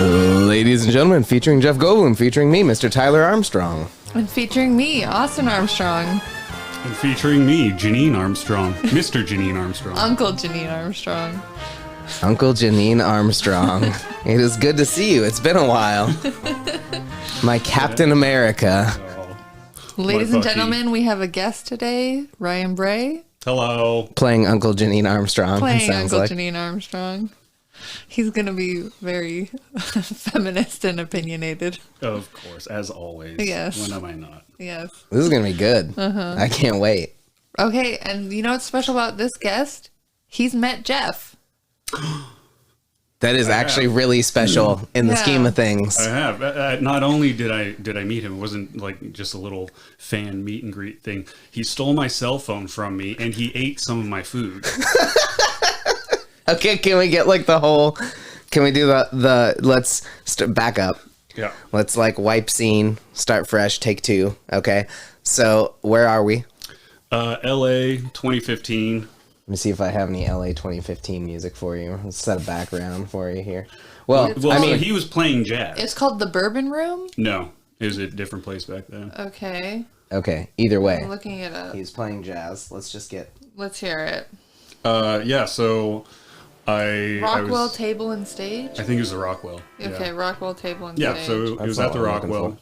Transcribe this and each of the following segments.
Ladies and gentlemen, featuring Jeff Goldblum, featuring me, Mr. Tyler Armstrong. And featuring me, Austin Armstrong. And featuring me, Janine Armstrong. Mr. Janine Armstrong. Uncle Janine Armstrong. Uncle Janine Armstrong. It is good to see you. It's been a while. My Captain America. Ladies and gentlemen, we have a guest today, Ryan Bray. Hello. Playing Uncle Janine Armstrong. Playing Uncle Janine Armstrong. He's going to be very feminist and opinionated. Of course, as always. Yes. When am I not? Yes. This is going to be good. I can't wait. Okay, and you know what's special about this guest? He's met Jeff. That is actually really special in the scheme of things. I have. Not only did I meet him, it wasn't like just a little fan meet and greet thing. He stole my cell phone from me, and he ate some of my food. Okay, can we get like the whole... Can we do the let's back up. Yeah. Let's like wipe scene, start fresh, take two. Okay. So where are we? LA 2015. Let me see if I have any LA 2015 music for you. Let's set a background for you here. Well, I mean, he was playing jazz. It's called the Bourbon Room? No, it was a different place back then. Okay. Okay, either way. I'm looking it up. He's playing jazz. Let's hear it. Yeah, so Rockwell Table and Stage? I think it was the Rockwell. Okay, yeah. Rockwell Table and Stage. Stage. Yeah, so it was at the Rockwell.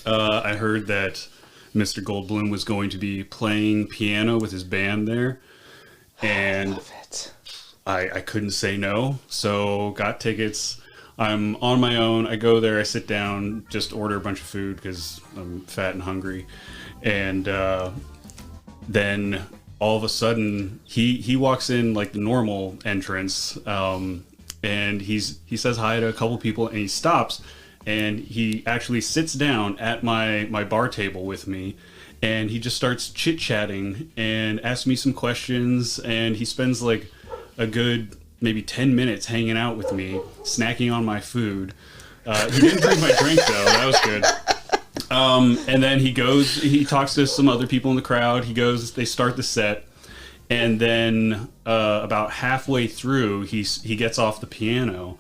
I heard that Mr. Goldblum was going to be playing piano with his band there. And I love it. I couldn't say no, so got tickets. I'm on my own. I go there, I sit down, just order a bunch of food because I'm fat and hungry. And then all of a sudden, he walks in like the normal entrance, and he says hi to a couple people, and he stops, and he actually sits down at my bar table with me. And he just starts chit-chatting and asks me some questions, and he spends like a good maybe 10 minutes hanging out with me, snacking on my food. He didn't drink my drink, though. That was good. And then he talks to some other people in the crowd. They start the set, and then about halfway through, he gets off the piano,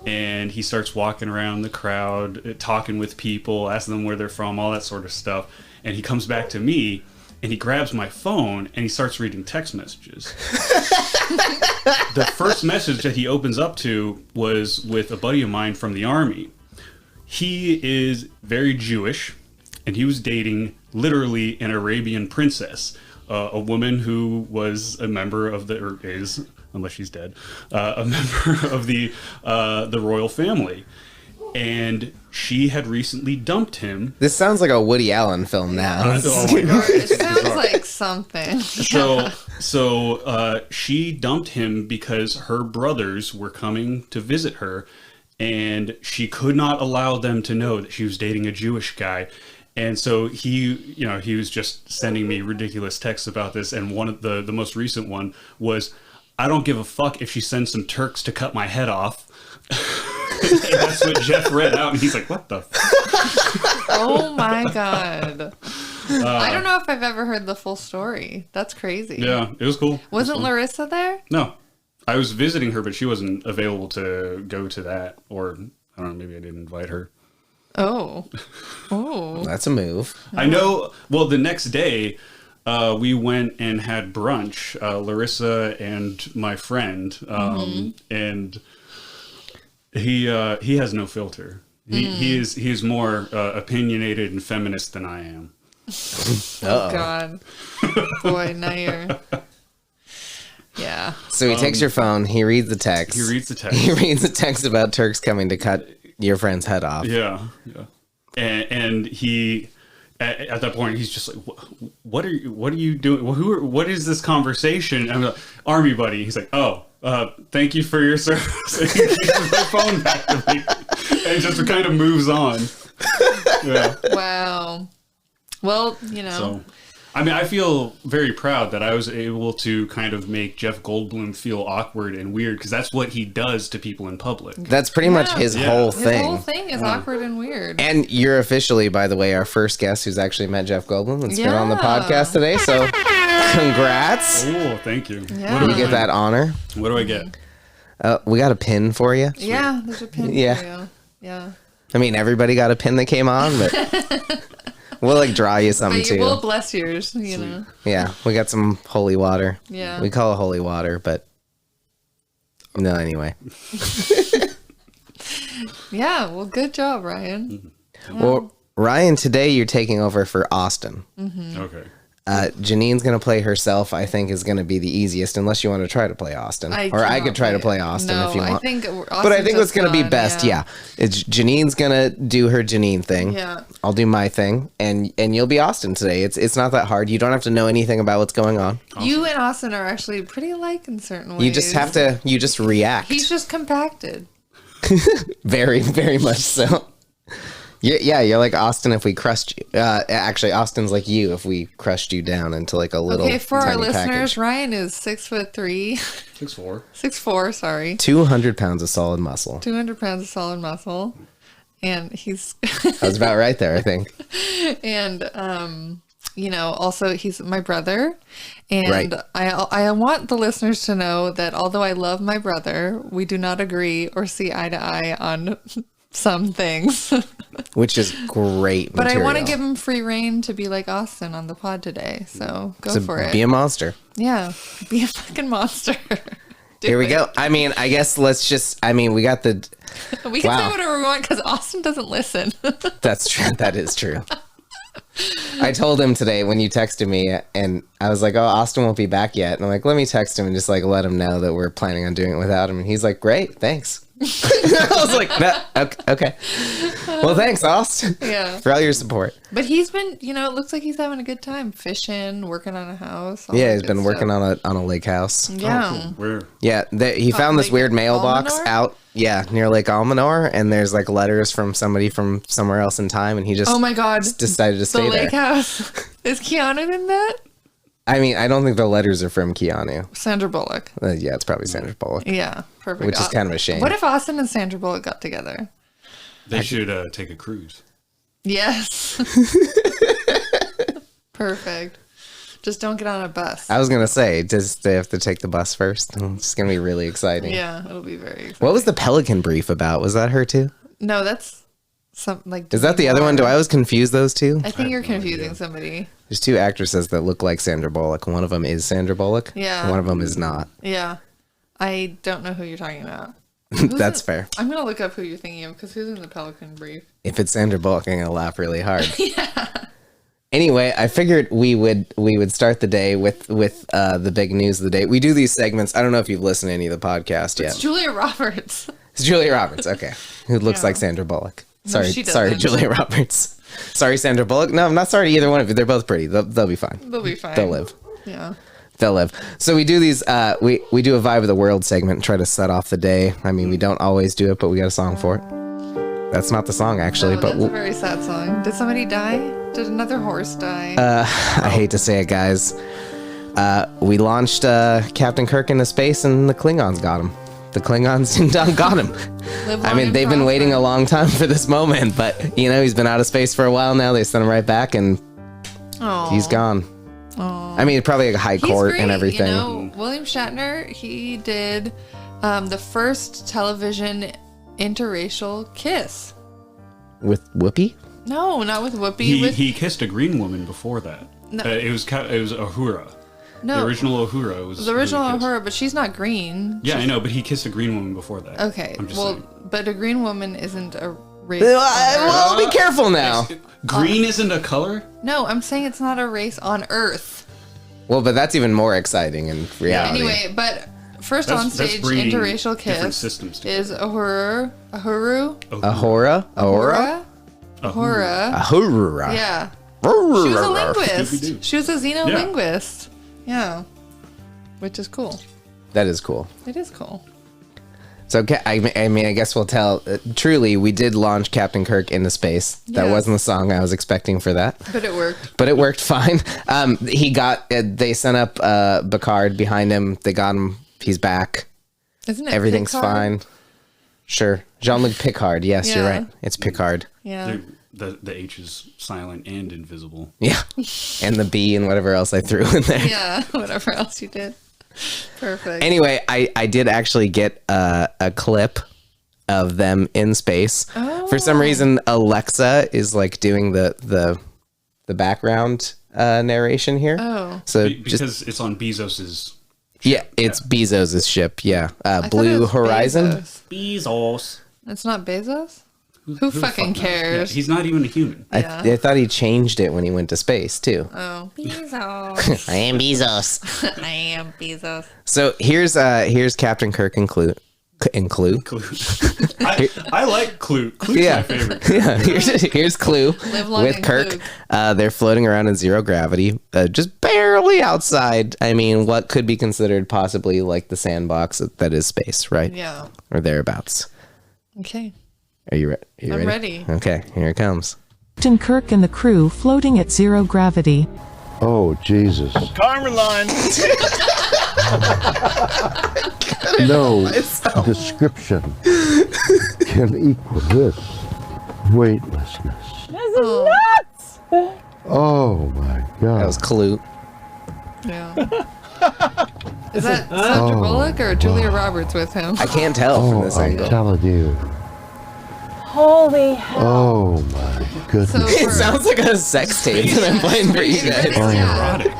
and he starts walking around the crowd, talking with people, asking them where they're from, all that sort of stuff. And he comes back to me, and he grabs my phone, and he starts reading text messages. The first message that he opens up to was with a buddy of mine from the Army. He is very Jewish, and he was dating literally an Arabian princess, a woman who was a member of or is, unless she's dead, a member of the royal family. And she had recently dumped him. This sounds like a Woody Allen film now. Oh my God. It sounds like something. So she dumped him because her brothers were coming to visit her, and she could not allow them to know that she was dating a Jewish guy. And so he was just sending me ridiculous texts about this. And one of the most recent one was, "I don't give a fuck if she sends some Turks to cut my head off." And that's what Jeff read out, and he's like, "What the fuck?" Oh my God. I don't know if I've ever heard the full story. That's crazy. Yeah, it was cool. Wasn't Larissa there? No. I was visiting her, but she wasn't available to go to that. Or, I don't know, maybe I didn't invite her. Oh. That's a move. I know. Well, the next day, we went and had brunch, Larissa and my friend, and he has no filter. He is more opinionated and feminist than I am. Oh God, boy, now you're. Yeah. So he takes your phone. He reads the text. He reads the text about Turks coming to cut your friend's head off. Yeah. And he, at that point, he's just like, "What are you doing? What is this conversation?" And I'm like, "Army buddy." He's like, "Oh, thank you for your service." And he gives my phone back to me, and just kind of moves on. Yeah. Wow. Well, So, I mean, I feel very proud that I was able to kind of make Jeff Goldblum feel awkward and weird, because that's what he does to people in public. That's pretty much his whole thing. His whole thing is awkward and weird. And you're officially, by the way, our first guest who's actually met Jeff Goldblum and been on the podcast today. So, congrats. Oh, thank you. Yeah. What do You get that honor. What do I get? We got a pin for you. Yeah, there's a pin Yeah. for you. Yeah. I mean, everybody got a pin that came on, but we'll like draw you something But too. we'll bless yours, you know. Yeah, we got some holy water. Yeah. We call it holy water, but no, anyway. Yeah, well, good job, Ryan. Well, Ryan, today you're taking over for Austin. Okay. Janine's going to play herself, I think, is going to be the easiest, unless you want to try to play Austin. I could try to play Austin if you want. I think but I think what's going to be best, it's Janine's going to do her Janine thing. Yeah. I'll do my thing, and you'll be Austin today. It's not that hard. You don't have to know anything about what's going on. Awesome. You and Austin are actually pretty alike in certain ways. You just have to, you just react. He's just compacted. Very, very much so. You're like Austin if we crushed you. Actually, Austin's like you if we crushed you down into like a little. Okay, for our tiny listeners, package. Ryan is 6'3", 6'4". 6'4", sorry, 200 pounds of solid muscle. 200 pounds of solid muscle, and he's I was about right there, I think. and also he's my brother, and Right. I want the listeners to know that although I love my brother, we do not agree or see eye to eye on some things. Which is great. But material. I want to give him free reign to be like Austin on the pod today. So go for it. Be a monster. Yeah. Be a fucking monster. Here we go. I mean, I guess let's just. I mean, we got the. We can Wow. say whatever we want because Austin doesn't listen. That's true. That is true. I told him today when you texted me, and I was like, "Oh, Austin won't be back yet." And I'm like, "Let me text him and just like let him know that we're planning on doing it without him." And he's like, "Great, thanks." I was like, "Okay. Well, thanks, Austin, Yeah. for all your support." But he's been, it looks like he's having a good time fishing, working on a house. all Yeah, that he's good been working stuff. on a lake house. Yeah. Oh, cool. Where? Yeah, he found this Lake weird mailbox Almanor? out, near Lake Almanor, and there's like letters from somebody from somewhere else in time, and he just Oh my God. decided to The stay there. lake house. Is Keanu in that? I mean, I don't think the letters are from Keanu. Sandra Bullock. Yeah, it's probably Sandra Bullock, Yeah. Perfect. which is kind of a shame. What if Austin and Sandra Bullock got together? They should take a cruise. Yes. Perfect. Just don't get on a bus. I was gonna say, does they have to take the bus first? It's gonna be really exciting. Yeah, it'll be very exciting. What was the Pelican brief about? Was that her too? No, that's some like. Is that the other one? Do I always confuse those two? I think you're have no confusing idea. somebody. There's two actresses that look like Sandra Bullock. One of them is Sandra Bullock. Yeah. One of them is not. Yeah, I don't know who you're talking about. That's fair. I'm gonna look up who you're thinking of because who's in the Pelican brief? If it's Sandra Bullock, I'm gonna laugh really hard. Yeah. Anyway, I figured we would start the day with the big news of the day. We do these segments. I don't know if you've listened to any of the podcast yet. It's Julia Roberts. It's Julia Roberts. Okay, who looks Yeah. like Sandra Bullock? No, Sorry, she sorry, doesn't. Julia Roberts. Sorry, Sandra Bullock. No, I'm not sorry to either one of you. They're both pretty. They'll be fine. They'll be fine. They'll live. Yeah. They'll live. So we do these. We do a Vibe of the World segment and try to set off the day. I mean, we don't always do it, but we got a song for it. That's not the song actually, No, but that's a very sad song. Did somebody die? Did another horse die? I hate to say it, guys. We launched Captain Kirk into space, and the Klingons got him. The Klingons got him. Live I long mean, and they've been waiting a prosper. long time for this moment, but he's been out of space for a while now. They sent him right back, and Aw. he's gone. Aw. I mean, probably a high He's court great, and everything. William Shatner, he did the first television interracial kiss. With Whoopi? No, not with Whoopi. He kissed a green woman before that. No. It was Uhura. No. The original Uhura was the original who he kissed. Uhura, but she's not green. Yeah, I know, but he kissed a green woman before that. Okay, I'm just well, saying. but a green woman isn't a race. Well, be careful now. Green isn't a color? No, I'm saying it's not a race on Earth. Well, but that's even more exciting in reality. Anyway, but first That's- on that's stage bringing interracial different kiss systems together. is Uhuru. Ahura? Ahura? Ahura? Yeah. She was a linguist. Scooby-Doo. She was a xenolinguist. Yeah. Which is cool. That is cool. It is cool. So, I mean, I guess we'll tell. Truly, we did launch Captain Kirk into space. That Yes. wasn't the song I was expecting for that, But it worked. but it worked fine. They sent up Picard behind him. They got him. He's back. Isn't it Everything's Picard? fine. Sure. Jean-Luc Picard. Yes, you're Yeah. right. It's Picard. Yeah. The H is silent and invisible. Yeah. And the B and whatever else I threw in there. Yeah. Whatever else you did. Perfect. Anyway, I did actually get a clip of them in space. Oh. For some reason, Alexa is like doing the background narration here. Oh. So because it's on Bezos's. Yeah, it's Bezos' ship. Yeah, I thought it Blue was Horizon. Bezos. It's not Bezos? Who fucking cares? Yeah, he's not even a human. Yeah. I thought he changed it when he went to space too. Oh, Bezos. I am Bezos. I am Bezos. So here's Captain Kirk and Clue. Clue. I like Clue. Clue's my favorite. Yeah, here's Clue Live long with and Kirk. Clue. They're floating around in zero gravity, just barely outside. I mean, what could be considered possibly like the sandbox that is space, right? Yeah. Or thereabouts. Okay. Are you, I'm ready. Okay, here it comes. Captain Kirk and the crew floating at zero gravity. Oh, Jesus. Carmeline! No description can equal this weightlessness. This is nuts! Oh, my God. That was Clue. Yeah. Is that Sandra Bullock or Julia Roberts with him? I can't tell from this I'm angle. telling you. Holy hell. Oh, my goodness. So It sounds like a sex tape that I'm playing for you guys. Erotic.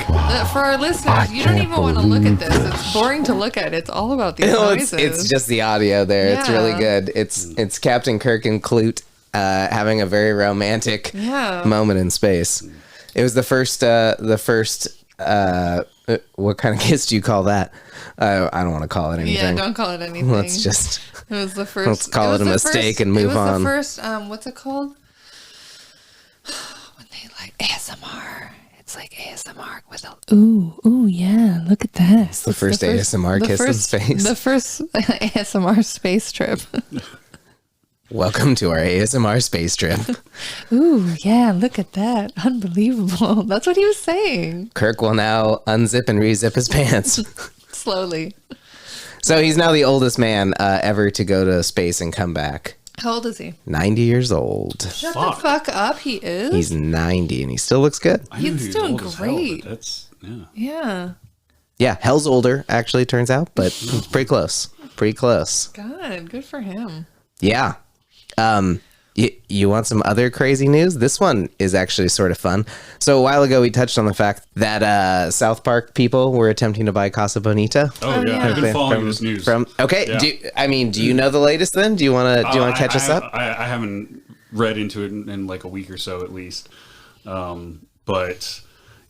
For our listeners, you don't even want to look at this. It's boring to look at. It's all about these noises. It's just the audio there. It's really Yeah. good. It's Captain Kirk and Clute having a very romantic moment in space. It was the first what kind of kiss do you call that? I don't want to call it anything. Yeah, don't call it anything. Let's just It was the first. let's call it a mistake and move on. It was the first. What's it called? When they like ASMR. It's like ASMR with a ooh yeah. Look at that. It's the first ASMR kiss in space. The first ASMR space trip. Welcome to our ASMR space trip. Ooh yeah. Look at that. Unbelievable. That's what he was saying. Kirk will now unzip and rezip his pants. Slowly. So he's now the oldest man ever to go to space and come back. How old is he? 90 years old. Shut the fuck up. He is. He's 90 and he still looks good. I knew He's he was doing old as hell, but great. that's Yeah. Yeah, Hell's older, actually, turns out, but it's pretty close. Pretty close. God, good for him. Yeah. You want some other crazy news? This one is actually sort of fun. So a while ago, we touched on the fact that South Park people were attempting to buy Casa Bonita. Oh yeah, I've been following this news. Okay. Yeah. Do you know the latest then? Do you want to catch us up? I haven't read into it in like a week or so at least. But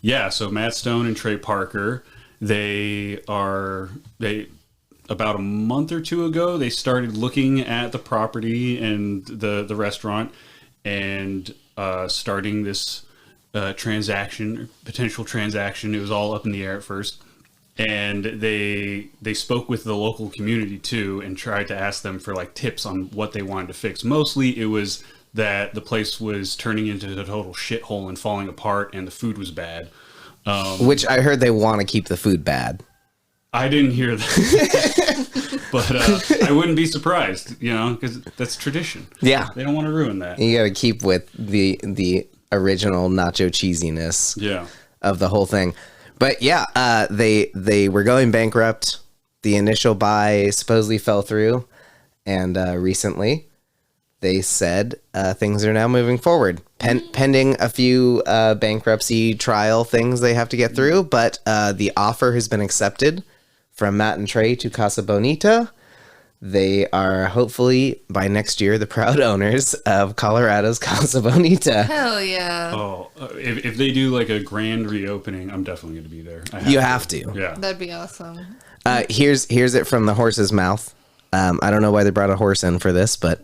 yeah, so Matt Stone and Trey Parker, about a month or two ago, they started looking at the property and the restaurant and starting this potential transaction. It was all up in the air at first. And they spoke with the local community too and tried to ask them for like tips on what they wanted to fix. Mostly it was that the place was turning into a total shithole and falling apart and the food was bad. Which I heard they want to keep the food bad. I didn't hear that, but I wouldn't be surprised, because that's tradition. Yeah. They don't want to ruin that. You got to keep with the original nacho cheesiness of the whole thing. But yeah, they were going bankrupt. The initial buy supposedly fell through. And recently they said things are now moving forward. Pending a few bankruptcy trial things they have to get through. But the offer has been accepted from Matt and Trey to Casa Bonita. They are hopefully by next year the proud owners of Colorado's Casa Bonita. Hell yeah. Oh, if they do like a grand reopening, I'm definitely going to be there. You have to. Yeah. That'd be awesome. Here's it from the horse's mouth. I don't know why they brought a horse in for this, but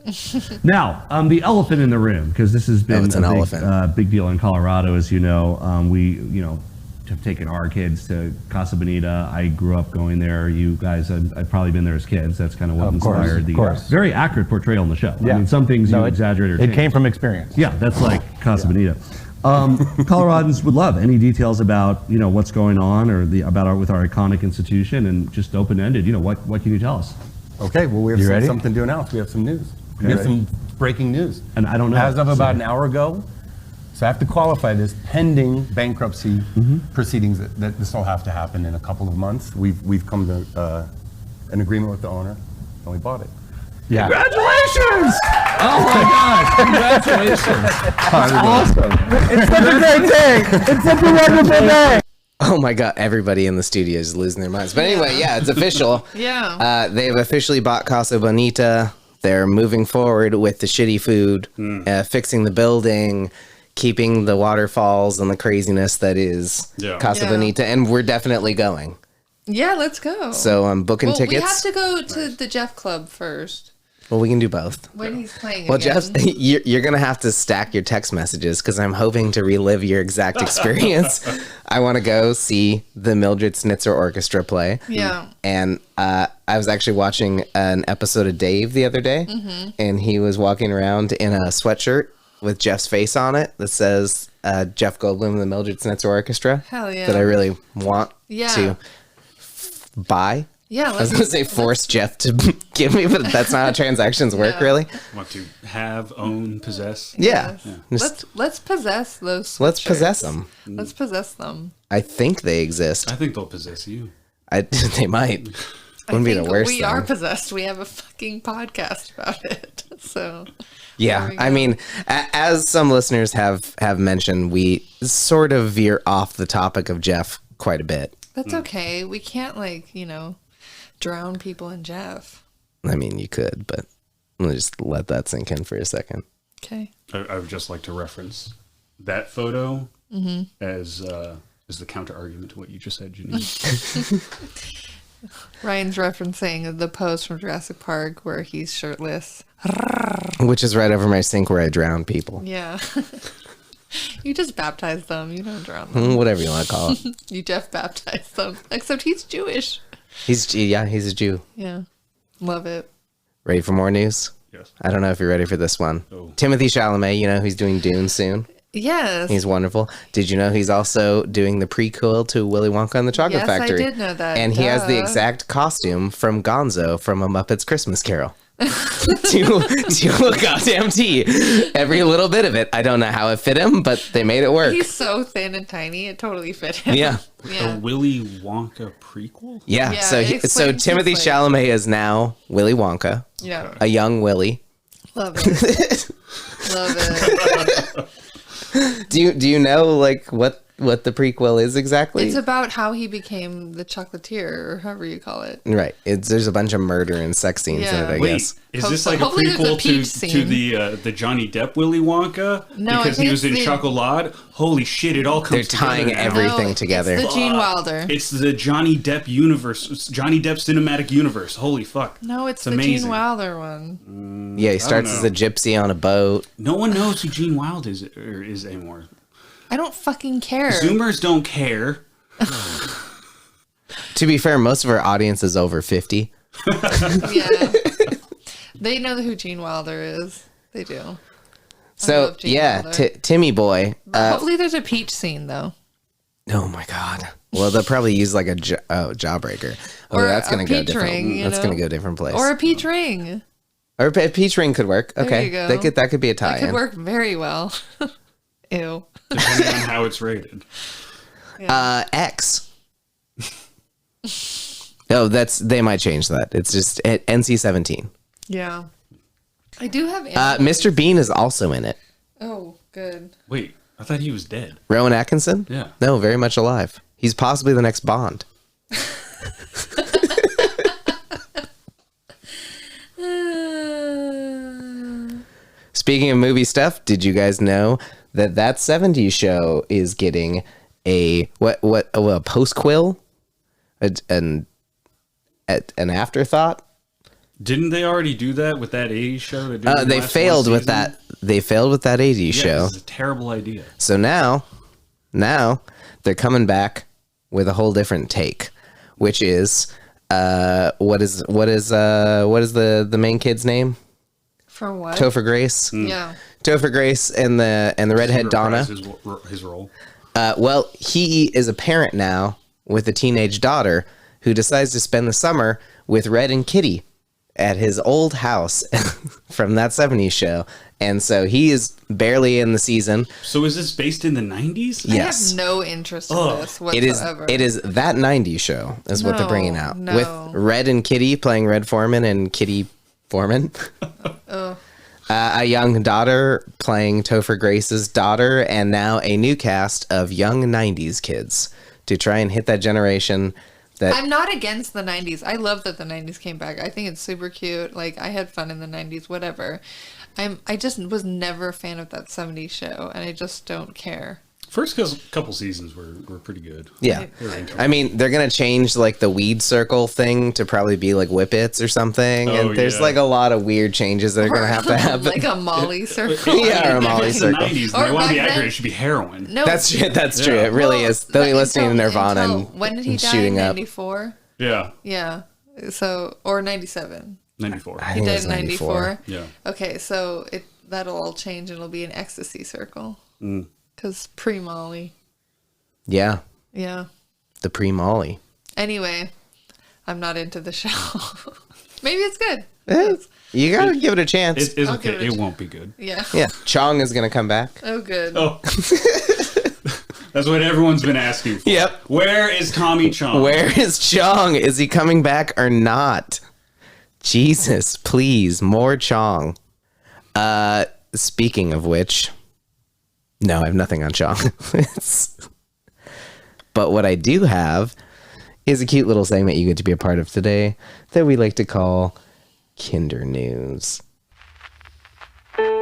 now the elephant in the room, because this has been a big deal in Colorado, as you know. We have taken our kids to Casa Bonita. I grew up going there. You guys, I've probably been there as kids. That's kind of what inspired the very accurate portrayal in the show. Yeah. I mean, some things you exaggerate or change. It came from experience. Yeah, that's like Casa Bonita. Coloradans would love any details about what's going on or with our iconic institution, and just open-ended. What can you tell us? Okay, well, we have something to announce. We have some news. We have some breaking news. And I don't know. As of about an hour ago, So I have to qualify this pending bankruptcy proceedings that this will have to happen in a couple of months. We've come to an agreement with the owner, and we bought it. Yeah. Congratulations! Oh my gosh! Congratulations! That's awesome. It's such a great day. It's such a wonderful day. Oh my God, everybody in the studio is losing their minds. But anyway, yeah, it's official. Yeah. They've officially bought Casa Bonita. They're moving forward with the shitty food, fixing the building, keeping the waterfalls and the craziness that is Casa Bonita. And we're definitely going. Yeah, let's go. So I'm booking tickets. We have to go to the Jeff Club first. Well, we can do both. When he's playing Well, again. Jeff, you're going to have to stack your text messages because I'm hoping to relive your exact experience. I want to go see the Mildred Schnitzer Orchestra play. Yeah. And I was actually watching an episode of Dave the other day, and he was walking around in a sweatshirt with Jeff's face on it that says Jeff Goldblum and the Mildred Schnitzer Orchestra. Hell yeah. That I really want to buy. Yeah, I was going to say force Jeff to give me, but that's not how transactions work, really. Want to have, own, possess? Yeah. Let's possess those sweatshirts. Let's possess them. Let's possess them. I think they exist. I think they'll possess you. They might. Wouldn't be the worst we thing. are possessed. We have a fucking podcast about it. So yeah, I mean, as some listeners have mentioned, we sort of veer off the topic of Jeff quite a bit. That's okay. We can't drown people in Jeff. I mean, you could, but let me just let that sink in for a second. Okay. I would just like to reference that photo as the counter argument to what you just said, Janine. Ryan's referencing the pose from Jurassic Park where he's shirtless. Which is right over my sink where I drown people. Yeah. You just baptize them. You don't drown them. Whatever you want to call it. You Jeff baptize them. Except he's Jewish. He's a Jew. Yeah. Love it. Ready for more news? Yes. I don't know if you're ready for this one. Oh. Timothy Chalamet, he's doing Dune soon. Yes. He's wonderful. Did you know he's also doing the prequel to Willy Wonka and the Chocolate Factory? Yes, I did know that. And he has the exact costume from Gonzo from A Muppet's Christmas Carol. to a goddamn T. Every little bit of it. I don't know how it fit him, but they made it work. He's so thin and tiny, it totally fit him. Yeah. A Willy Wonka prequel? Yeah. Yeah, So Timothy Chalamet is now Willy Wonka. Yeah. A young Willy. Love it. Love it. Do you know what the prequel is exactly? It's about how he became the chocolatier, or however you call it. Right. There's a bunch of murder and sex scenes in it, I guess. Is this like a Hopefully there's a prequel peach to scene. the Johnny Depp Willy Wonka? No, because I he think was in it's the- Chocolat. Holy shit! It all They're comes together. tying now. everything together. It's the Gene Wilder. It's the Johnny Depp universe, Johnny Depp cinematic universe. Holy fuck! No, it's the amazing. Gene Wilder one. Yeah, he starts as a gypsy on a boat. No one knows who Gene Wilder is anymore. I don't fucking care. Zoomers don't care. To be fair, most of our audience is over 50. Yeah. They know who Gene Wilder is. They do. So, love Gene yeah, Wilder. Timmy boy. Hopefully there's a peach scene, though. Oh my God. Well, they'll probably use like a jawbreaker. Oh, Or that's a going to go peach different. ring, That's going to go a different place. Or a peach ring. Or a peach ring could work. There Okay. you go. That could be a That tie-in. could work very well. Ew. Depending on how it's rated. X. No, they might change that. It's just NC-17. Yeah. I do have Mr. Bean is also in it. Oh, good. Wait, I thought he was dead. Rowan Atkinson? Yeah. No, very much alive. He's possibly the next Bond. Speaking of movie stuff, did you guys know that 70s show is getting a post-quill? An afterthought? Didn't they already do that with that 80s show? They failed with that. They failed with that 80s show. It's a terrible idea. So now they're coming back with a whole different take, which is what is the main kid's name? For what? Topher Grace. Yeah. Topher Grace and the redhead Donna. His role. Well, he is a parent now with a teenage daughter who decides to spend the summer with Red and Kitty at his old house from that 70s show. And so he is barely in the season. So is this based in the 90s? Yes. I have no interest in this It is. whatsoever. It is that 90s show is what they're bringing out No. with Red and Kitty playing Red Foreman and Kitty Foreman. A young daughter playing Topher Grace's daughter, and now a new cast of young 90s kids to try and hit that generation. I'm not against the 90s. I love that the 90s came back. I think it's super cute. Like, I had fun in the 90s, whatever. I just was never a fan of that 70s show, and I just don't care. First couple seasons were pretty good. Yeah. I mean, they're going to change like the weed circle thing to probably be like whippets or something. And there's like a lot of weird changes that are going to have to happen. Like a Molly circle. Yeah, or a Molly circle. In the 90s, they want to be accurate. It should be heroin. No, That's true. It really is. They'll be listening to Nirvana and when did he die? shooting 94? Yeah. Yeah. So, or 97. 94. I He think it died was in 94. Yeah. Okay, so that'll all change and it'll be an ecstasy circle. Because pre-Molly. Yeah. Yeah. The pre-Molly. Anyway, I'm not into the show. Maybe it's good. You got to give it a chance. It's okay. It won't be good. Yeah. Yeah. Chong is going to come back. Oh, good. Oh. That's what everyone's been asking for. Yep. Where is Tommy Chong? Where is Chong? Is he coming back or not? Jesus, please, more Chong. Speaking of which, no, I have nothing on Chong. But what I do have is a cute little segment you get to be a part of today that we like to call Kindernews. We'll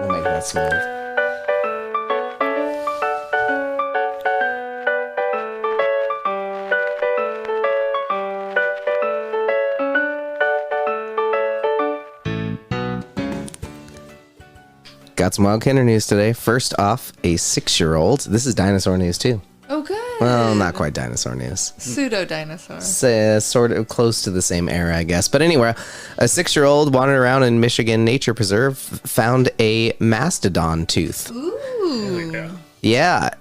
make that smooth. Got some wild Kinder news today. First off, a 6-year-old. This is dinosaur news too. Oh, good. Well, not quite dinosaur news. Pseudo-dinosaur. Sort of close to the same era, I guess. But anyway, a 6-year-old wandered around in Michigan Nature Preserve, found a mastodon tooth. Ooh. Yeah,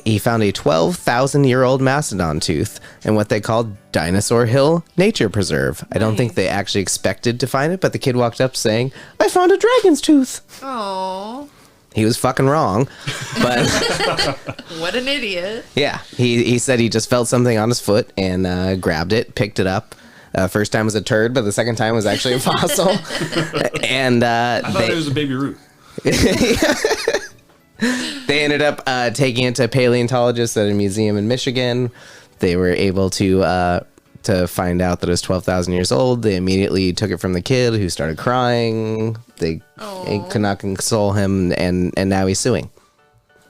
he found a 12,000-year-old mastodon tooth in what they called Dinosaur Hill Nature Preserve. I don't think they actually expected to find it, but the kid walked up saying, "I found a dragon's tooth." Oh. He was fucking wrong, but What an idiot. yeah, he said he just felt something on his foot and grabbed it, picked it up. First time was a turd, but the second time was actually a fossil. And I thought it was a baby root. They ended up taking it to paleontologists at a museum in Michigan. They were able to find out that it was 12,000 years old. They immediately took it from the kid, who started crying. They could not console him, and now he's suing.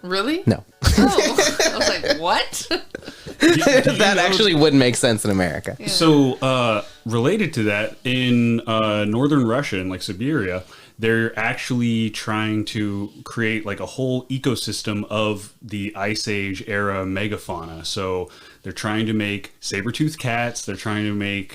Really? No. Oh. I was like, what? That actually would make sense in America. Yeah. So, related to that, in northern Russia, in like Siberia, they're actually trying to create like a whole ecosystem of the Ice Age era megafauna. So they're trying to make saber-toothed cats. They're trying to make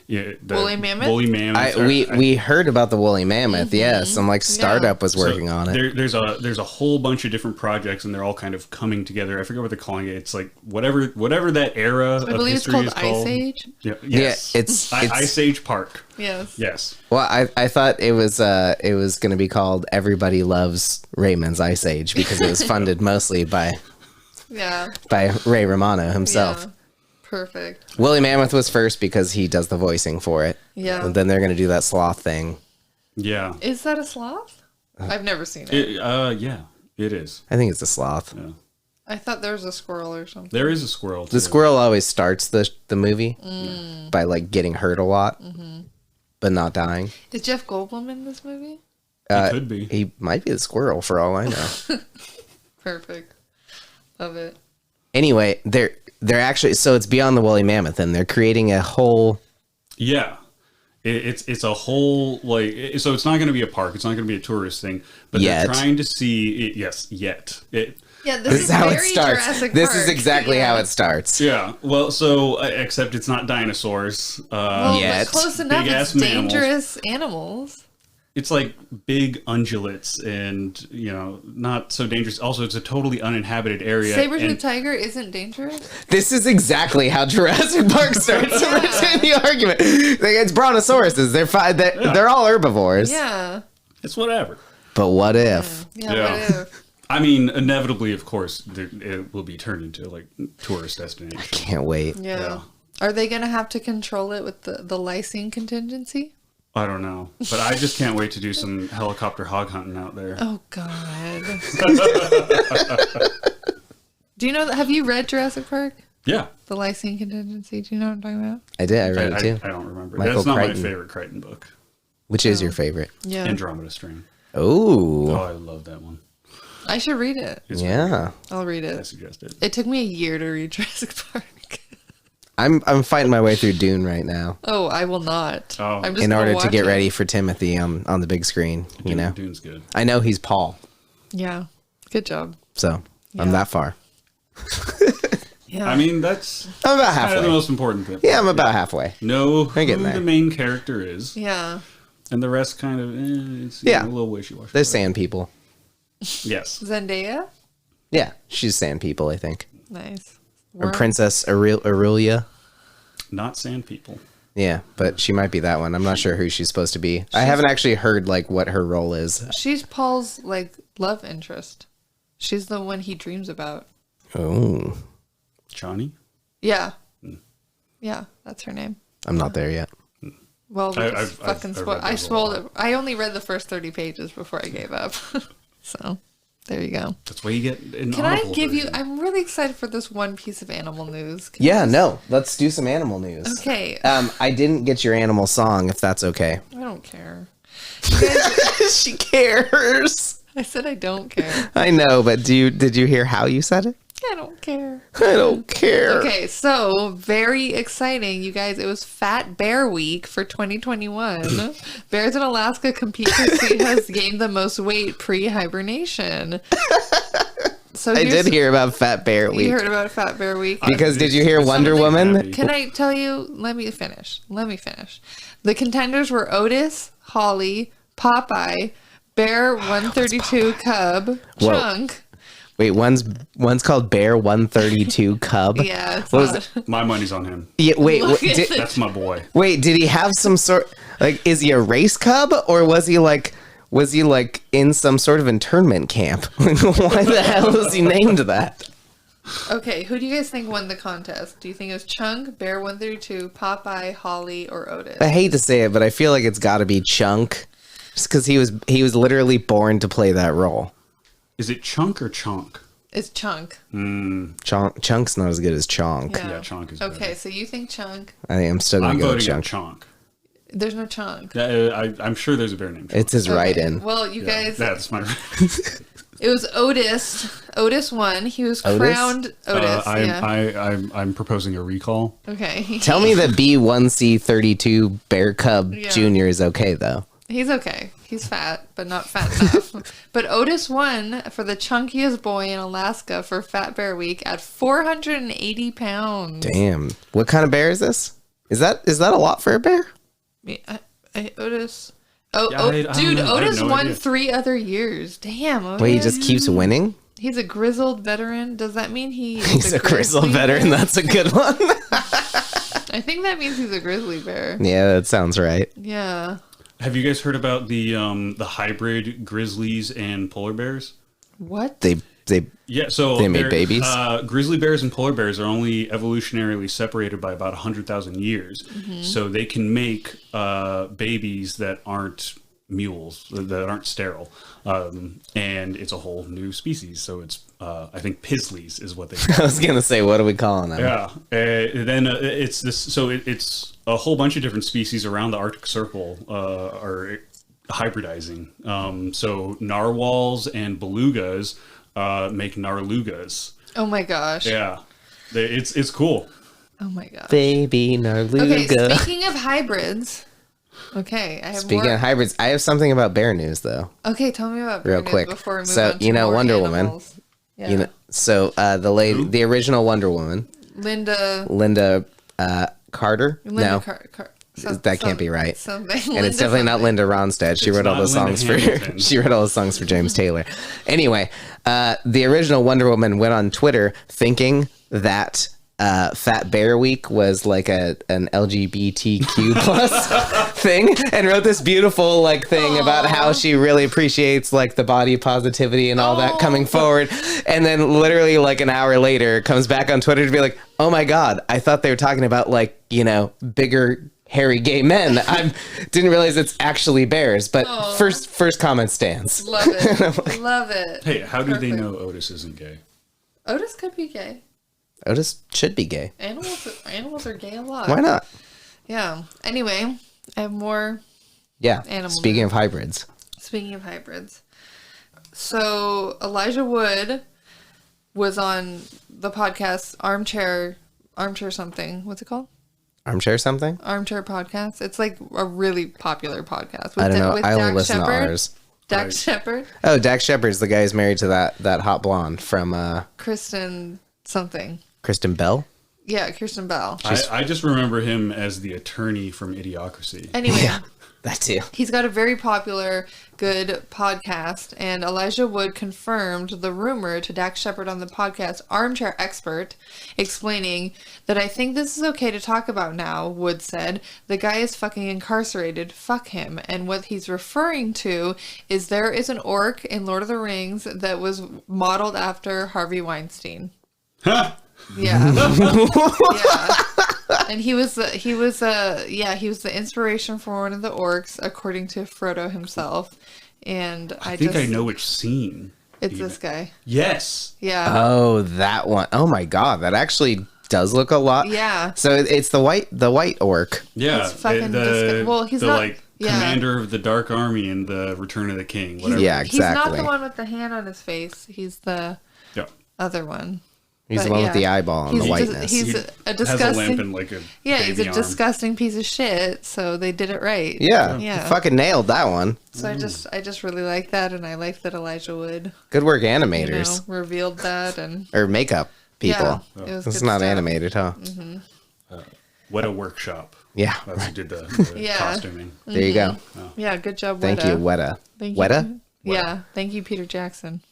the woolly mammoth. Woolly mammoths. We heard about the woolly mammoth. Yes, some like startup was working on it. There's a whole bunch of different projects, and they're all kind of coming together. I forget what they're calling it. It's like whatever that era I of believe it's history called is called. Ice Age. Yeah, yes. Yeah, it's Ice Age Park. Yes. Yes. Well, I thought it was going to be called Everybody Loves Raymond's Ice Age because it was funded mostly by Ray Romano himself. Yeah. Perfect. Woolly Mammoth was first because he does the voicing for it. Yeah. And then they're going to do that sloth thing. Yeah. Is that a sloth? I've never seen it. Yeah, it is. I think it's a sloth. Yeah. I thought there was a squirrel or something. There is a squirrel. The squirrel always starts the movie by like getting hurt a lot, but not dying. Is Jeff Goldblum in this movie? He could be. He might be the squirrel for all I know. Perfect. Love it. Anyway, they're actually, so it's beyond the woolly mammoth, and they're creating a whole. Yeah. It's a whole, like, so it's not going to be a park. It's not going to be a tourist thing. But they're trying to see it. Yes, yet. Yeah, this is how it starts. Jurassic this Park. is exactly how it starts. Yeah. Well, so except it's not dinosaurs. Well, yet. but close enough. It's dangerous animals. it's like big ungulates and, not so dangerous. Also, it's a totally uninhabited area. Saber-tooth tiger isn't dangerous? This is exactly how Jurassic Park starts the argument. Like, it's brontosauruses. They're fine. They're all herbivores. Yeah. It's whatever. But what if? Yeah. What if? I mean, inevitably, of course, it will be turned into like tourist destination. I can't wait. Yeah. Are they going to have to control it with the lysine contingency? I don't know, but I just can't wait to do some helicopter hog hunting out there. Oh God! Do you know? Have you read Jurassic Park? Yeah. The lysine contingency. Do you know what I'm talking about? I did. I read it too. I don't remember. Michael That's not Crichton. my favorite Crichton book. Which is your favorite? Yeah. Andromeda Strain. Oh, I love that one. I should read it. Yeah. I'll read it. I suggest it. It took me a year to read Jurassic Park. I'm fighting my way through Dune right now. Oh, I will not. Oh. I'm just in order to get it. ready for Timothy on the big screen. Dune's good. I know he's Paul. Yeah. Good job. So I'm that far. Yeah. I mean, that's I'm about halfway. kind of the most important thing. Yeah, I'm about halfway. Know who getting there. the main character is. Yeah. And the rest kind of, it's Yeah. a little wishy-washy. They're sand people. Yes. Zendaya? Yeah, she's sand people, I think. Nice. Or Princess Aurelia. Not sand people. Yeah, but she might be that one. I'm not sure who she's supposed to be. I haven't actually heard like what her role is. She's Paul's like love interest. She's the one he dreams about. Oh. Johnny? Yeah. Yeah, that's her name. I'm not there yet. Well, I've spoiled. I spoiled it. I only read the first 30 pages before I gave up. So, there you go. That's why you get an Can I Audible give you? version. I'm really excited for this one piece of animal news. Can Yeah, I just- no. Let's do some animal news. Okay. I didn't get your animal song, if that's okay. I don't care. You guys, She cares. I said I don't care. I know, but did you hear how you said it? I don't care. I don't care. Okay, so very exciting, you guys. It was Fat Bear Week for 2021. Bears in Alaska compete to see who has gained the most weight pre-hibernation. So I did hear about Fat Bear Week. You heard about Fat Bear Week? Because did you hear Wonder Woman? Can I tell you? Let me finish. The contenders were Otis, Holly, Popeye, Bear 132 Cub, Whoa. Chunk. Wait, one's called Bear 132 Cub. Yeah, it's What was not- it? My money's on him. Yeah, wait, Look at That's my boy. wait, did he have some sort like is he a race cub or was he like in some sort of internment camp? Why the hell is he named that? Okay, who do you guys think won the contest? Do you think it was Chunk, Bear 132, Popeye, Holly, or Otis? I hate to say it, but I feel like it's got to be Chunk, just because he was literally born to play that role. Is it Chunk or Chonk? It's Chunk. Chunk's not as good as Chonk. Yeah. Yeah, Chonk is Okay, better. so you think Chunk. I think I'm still gonna I'm go with voting on Chunk. Chonk. There's no Chunk. I'm sure there's a bear named Chonk. It's his Okay, write-in. Well, you guys, That's my. it was Otis. Otis won. He was Otis? crowned Otis. I'm proposing a recall. Okay. Tell me that B1C32 Bear Cub Yeah. Jr. is okay though. He's okay. He's fat, but not fat enough. But Otis won for the chunkiest boy in Alaska for Fat Bear Week at 480 pounds. Damn. What kind of bear is this? Is that a lot for a bear? Otis. Yeah, I don't Dude, know. I have Otis no won idea. 3 other years. Damn. Otis. Wait, he just keeps winning? He's a grizzled veteran. Does that mean He's a grizzled grizzly veteran. bear? That's a good one. I think that means he's a grizzly bear. Yeah, that sounds right. Yeah. Have you guys heard about the hybrid grizzlies and polar bears? What? They Yeah, so They made babies? Grizzly bears and polar bears are only evolutionarily separated by about 100,000 years, so they can make babies that aren't mules, that aren't sterile, and it's a whole new species. So it's I think Pisleys is what they. I was gonna say, what are we calling them? Yeah, then it's this. So it's a whole bunch of different species around the Arctic Circle are hybridizing. So narwhals and belugas make narlugas. Oh my gosh. Yeah, it's cool. Oh my gosh. Baby Narluga. Okay, speaking of hybrids. Okay, I have Speaking more. of hybrids, I have something about bear news though. Okay, tell me about Real bear news quick. before we move So, on to you know more Wonder Woman. animals. Yeah. You know, so the original Wonder Woman, Linda Linda Carter. Linda No, that can't be right. Something. And it's definitely not Linda Ronstadt. She wrote all the songs for she wrote all the songs for James Taylor. Anyway, the original Wonder Woman went on Twitter thinking that Fat Bear Week was like an LGBTQ plus thing, and wrote this beautiful like thing about how she really appreciates like the body positivity and all that coming forward. And then literally like an hour later comes back on Twitter to be like, oh my God, I thought they were talking about like, you know, bigger hairy gay men. I didn't realize it's actually bears, but first comment stands. Love it. Love it. Hey, how do they know Otis isn't gay? Otis could be gay. Otis should be gay. Animals are gay a lot. Why not? Yeah. Anyway, I have more. Yeah. Animal Speaking news. of hybrids. Speaking of hybrids. So Elijah Wood was on the podcast Armchair something. What's it called? Armchair something? Armchair Podcast. It's like a really popular podcast. I don't know. With I only Dax listen Shepard. to ours. Dax Shepard. Oh, Dax Shepard's the guy who's married to that hot blonde from Kristen something. Kristen Bell. Yeah, Kirsten Bell. I just remember him as the attorney from Idiocracy. Anyway. Yeah, that too. He's got a very popular, good podcast, and Elijah Wood confirmed the rumor to Dax Shepard on the podcast Armchair Expert, explaining that I think this is okay to talk about now. Wood said, the guy is fucking incarcerated, fuck him. And what he's referring to is there is an orc in Lord of the Rings that was modeled after Harvey Weinstein. Huh? Yeah. Yeah. And he was the inspiration for one of the orcs, according to Frodo himself. And I think I know which scene. It's this guy. Yes. Yeah. Oh, that one. Oh my God, that actually does look a lot. Yeah. So it's the white orc. Yeah. It's fucking well, he's the not like commander of the Dark Army in the Return of the King. Whatever. Yeah, exactly. He's not the one with the hand on his face. He's the other one. He's the one with the eyeball and the whiteness. He's a disgusting. Has a lamp and like a he's a arm. disgusting piece of shit. So they did it right. Yeah. Yeah. Fucking nailed that one. So I just really like that, and I like that Elijah Wood. Good work, animators. Revealed that and or makeup people. Yeah, it was It's good not stuff. animated, huh? Mm-hmm. What a workshop. Yeah. That's who did the costuming. There you go. Yeah, good job, Thank Weta. you, Weta. Thank you. Weta? Yeah, thank you, Peter Jackson.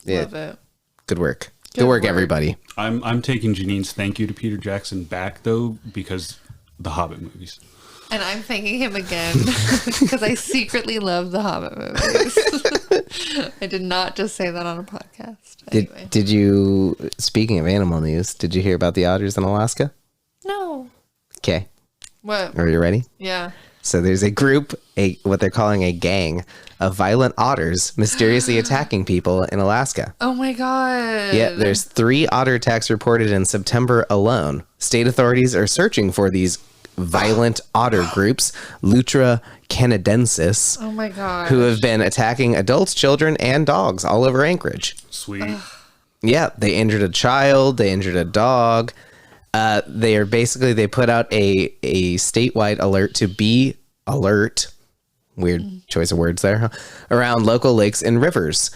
Yeah. Love it. Good work. Good work, everybody. I'm taking Janine's thank you to Peter Jackson back though because the Hobbit movies. And I'm thanking him again because I secretly love the Hobbit movies. I did not just say that on a podcast. Anyway. Did you, speaking of animal news, did you hear about the otters in Alaska? No. Okay. What? Are you ready? Yeah. So there's a group, what they're calling a gang of violent otters mysteriously attacking people in Alaska. Oh my God. Yeah, there's 3 otter attacks reported in September alone. State authorities are searching for these violent otter groups, Lutra canadensis, oh my God, who have been attacking adults, children, and dogs all over Anchorage. Sweet. Yeah, they injured a child, they injured a dog. They put out a statewide alert to be alert. Weird choice of words there, huh? Around local lakes and rivers.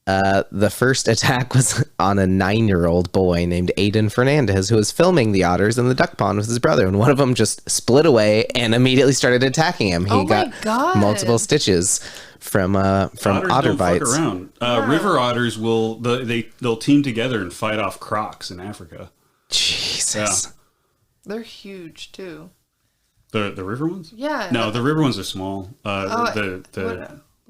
The first attack was on a 9-year-old boy named Aiden Fernandez, who was filming the otters in the duck pond with his brother, and one of them just split away and immediately started attacking him. He got multiple stitches from otter bites. Fuck around. River otters they'll team together and fight off crocs in Africa. Jesus. Yeah. they're huge too. The river ones? Yeah. No, the river ones are small. What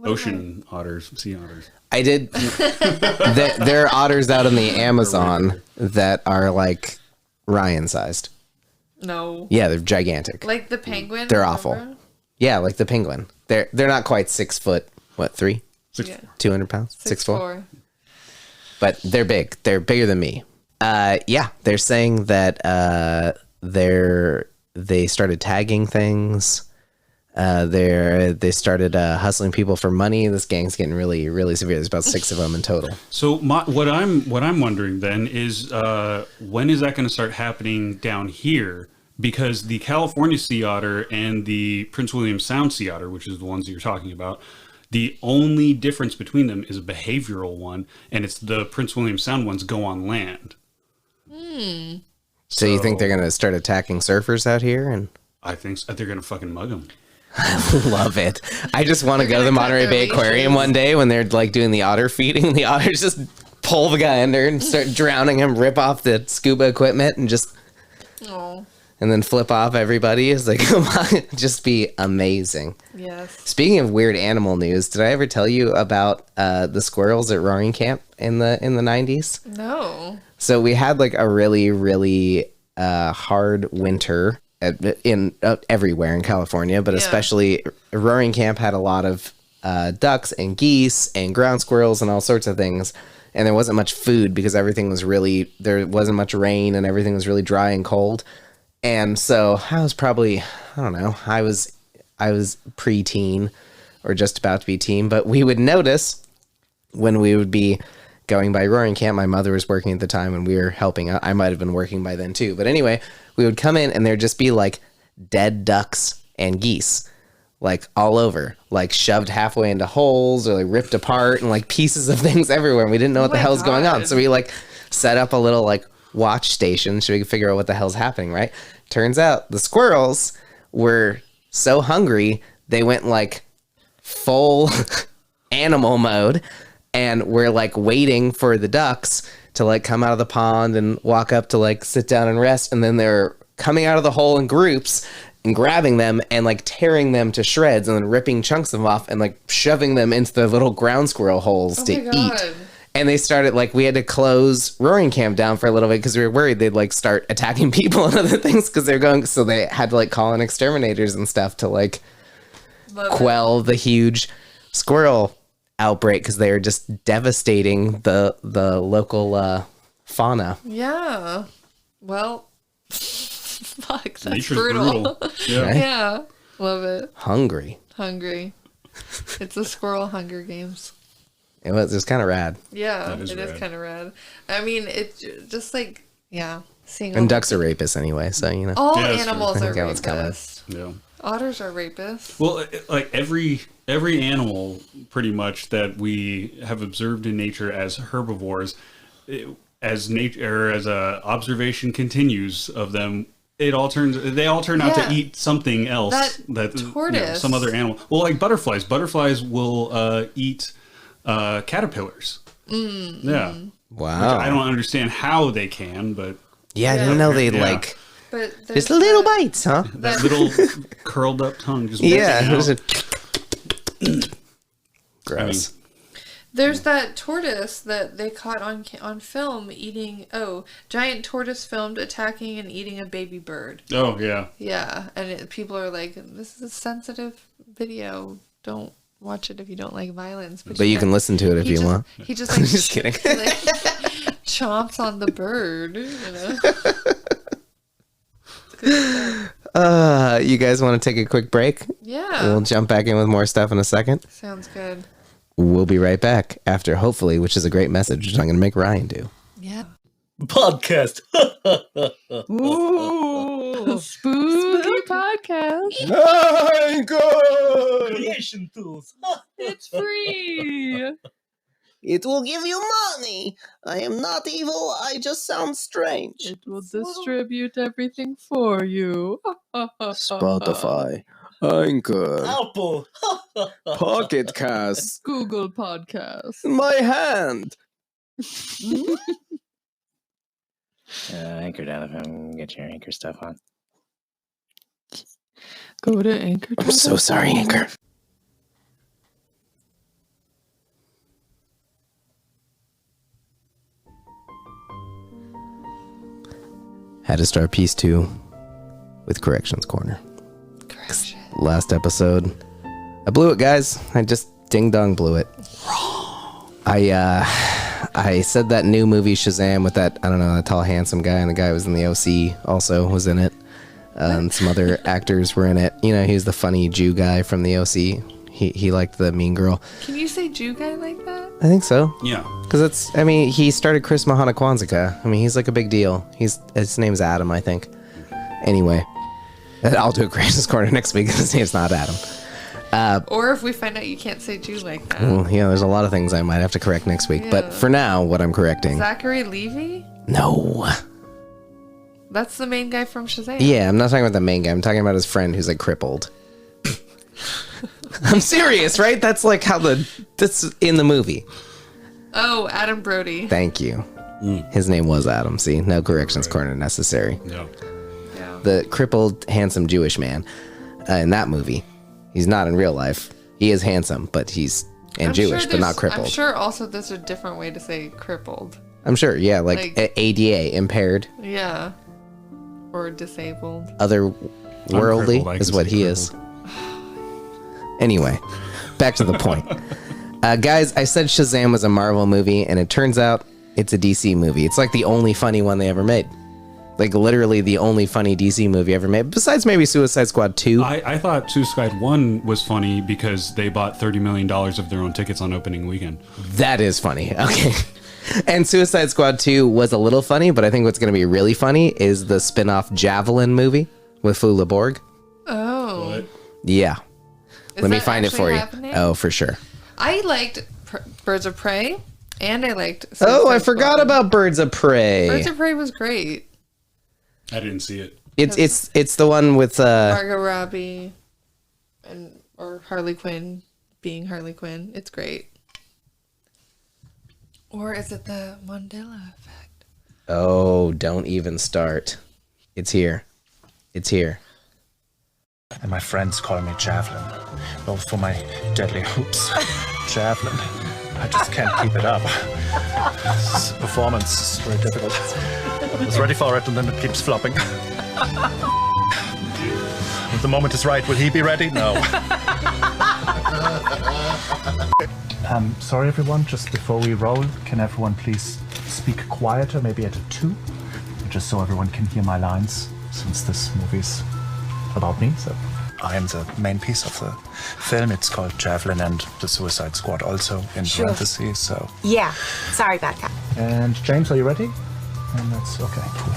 ocean otters, sea otters. I did. There are otters out in the Amazon that are like Ryan sized. No. Yeah, they're gigantic. Like the penguin. They're awful. Yeah, like the penguin. They're not quite 6 foot. What, 3? 200 pounds? 6'4". But they're big. They're bigger than me. Yeah, they're saying that they started tagging things. They started hustling people for money. This gang's getting really, really severe. There's about 6 of them in total. So what I'm wondering then is when is that going to start happening down here? Because the California sea otter and the Prince William Sound sea otter, which is the ones that you're talking about, the only difference between them is a behavioral one, and it's the Prince William Sound ones go on land. So you think they're going to start attacking surfers out here? And I think so. They're gonna fucking mug him. Love it. I just want to go to the Monterey Bay Aquarium one day when they're like doing the otter feeding. The otters just pull the guy under and start drowning him, rip off the scuba equipment, and just and then flip off everybody. It's like, come on, just be amazing. Yes. Speaking of weird animal news, did I ever tell you about the squirrels at Roaring Camp in the 90s? No. So we had like a really, really hard winter everywhere in California, but especially Roaring Camp had a lot of ducks and geese and ground squirrels and all sorts of things. And there wasn't much food because everything was there wasn't much rain and everything was really dry and cold. And so I was probably, I don't know, I was pre-teen or just about to be teen, but we would notice when we would be going by Roaring Camp. My mother was working at the time and we were helping out. I might have been working by then too. But anyway, we would come in and there'd just be like dead ducks and geese, like all over, like shoved halfway into holes or like ripped apart and like pieces of things everywhere. And we didn't know what the hell's going on. So we like set up a little like watch station so we could figure out what the hell's happening, right? Turns out the squirrels were so hungry, they went like full animal mode and we're like waiting for the ducks to like come out of the pond and walk up to like sit down and rest. And then they're coming out of the hole in groups and grabbing them and like tearing them to shreds and then ripping chunks of them off and like shoving them into the little ground squirrel holes to eat. And they started like, we had to close Roaring Camp down for a little bit because we were worried they'd like start attacking people and other things because they're going. So they had to like call in exterminators and stuff to like quell the huge squirrel outbreak because they were just devastating the local fauna. Yeah. Well, fuck, that's Nature's brutal. Yeah. Right? Yeah. Love it. Hungry. It's the squirrel Hunger Games. It was kind of rad. Yeah, It is kind of rad. I mean, it's just like, seeing And ducks are rapists anyway, so you know. all Yeah, that's animals true. I are think that one's coming. rapists. Yeah. Otters are rapists. Well, like every animal, pretty much that we have observed in nature as herbivores, as nature or as observation continues of them, they all turn out to eat something else. That tortoise, some other animal. Well, like butterflies. Butterflies will eat caterpillars. Yeah. Wow. Which I don't understand how they can, but I didn't know they'd like. But Just little bites, huh? that little curled up tongue just Yeah. out. Gross. there's that tortoise that they caught on film eating. Giant tortoise filmed attacking and eating a baby bird. Oh yeah. Yeah, and people are like, "This is a sensitive video. Don't watch it if you don't like violence." But you can listen to it if you want. He just like Just kidding. he, like, chomps on the bird. You guys want to take a quick break? Yeah. We'll jump back in with more stuff in a second. Sounds good. We'll be right back after, hopefully, which is a great message, which I'm going to make Ryan do. Yeah. Podcast. Ooh, spooky podcast. Creation tools. It's free. It will give you money. I am not evil. I just sound strange. It will distribute everything for you. Spotify, Anchor, Apple. Pocket Cast, Google Podcast. my hand. Anchor down if I'm get your Anchor stuff on. Go to Anchor. I'm so sorry, Anchor. Had to start piece 2 with Corrections Corner. Correction. Last episode, I blew it, guys. I just ding dong blew it. I said that new movie Shazam with that, I don't know, that tall handsome guy, and the guy who was in the OC also was in it. And some other actors were in it. You know, he's the funny Jew guy from the OC. He liked the mean girl. Can you say Jew guy like that? I think so. Yeah. Because he started Chris Mahana Kwanzaa. I mean, he's like a big deal. His name's Adam, I think. Anyway, I'll do a Corrections Corner next week because his name's not Adam. Or if we find out you can't say Jew like that. Well, yeah, there's a lot of things I might have to correct next week. Yeah. But for now, what I'm correcting. Zachary Levy? No. That's the main guy from Shazam. Yeah, I'm not talking about the main guy. I'm talking about his friend who's like crippled. I'm serious, right? That's like how that's in the movie. Oh, Adam Brody. Thank you. His name was Adam. See, no corrections corner necessary. No. Yeah. The crippled, handsome Jewish man in that movie. He's not in real life. He is handsome, but he's Jewish, but not crippled. I'm sure also there's a different way to say crippled. I'm sure, yeah, like ADA, impaired. Yeah. Or disabled. Otherworldly is what he is. Anyway, back to the point. Guys, I said Shazam was a Marvel movie, and it turns out it's a DC movie. It's like the only funny one they ever made. Like literally the only funny DC movie ever made, besides maybe Suicide Squad 2. I thought Suicide 1 was funny because they bought $30 million of their own tickets on opening weekend. That is funny. Okay. And Suicide Squad 2 was a little funny, but I think what's going to be really funny is the spin-off Javelin movie with Fula Borg. Oh. What? Yeah. Let me that find it for you. happening? Oh, for sure. I liked Birds of Prey, and I liked Oh, I Suicide forgot Squad. about Birds of Prey. Birds of Prey was great. I didn't see it. It's the one with Margot Robbie or Harley Quinn being Harley Quinn. It's great. Or is it the Mandela effect? Oh, don't even start. It's here. It's here. And my friends call me Javelin. Well, for my deadly hoops. Javelin. I just can't keep it up. This performance is very difficult. I was ready for it and then it keeps flopping. If the moment is right, will he be ready? No. Sorry everyone, just before we roll, can everyone please speak quieter, maybe at a 2? Just so everyone can hear my lines, since this movie's about me, so. I am the main piece of the film. It's called Javelin and the Suicide Squad also in parentheses, so. Yeah, sorry about that. And James, are you ready? And that's okay, cool.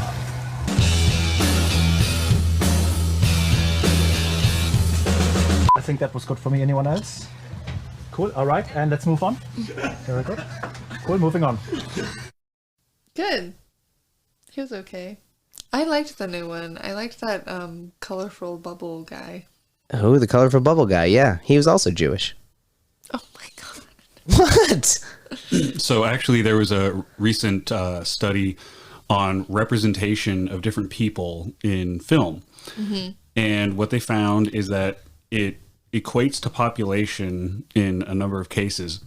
I think that was good for me. Anyone else? Cool, all right, and let's move on. Very good. Cool, moving on. Good. He was okay. I liked the new one. I liked that colorful bubble guy. Oh, the colorful bubble guy. Yeah, he was also Jewish. Oh my god. What? So actually, there was a recent study on representation of different people in film. Mm-hmm. And what they found is that it equates to population in a number of cases.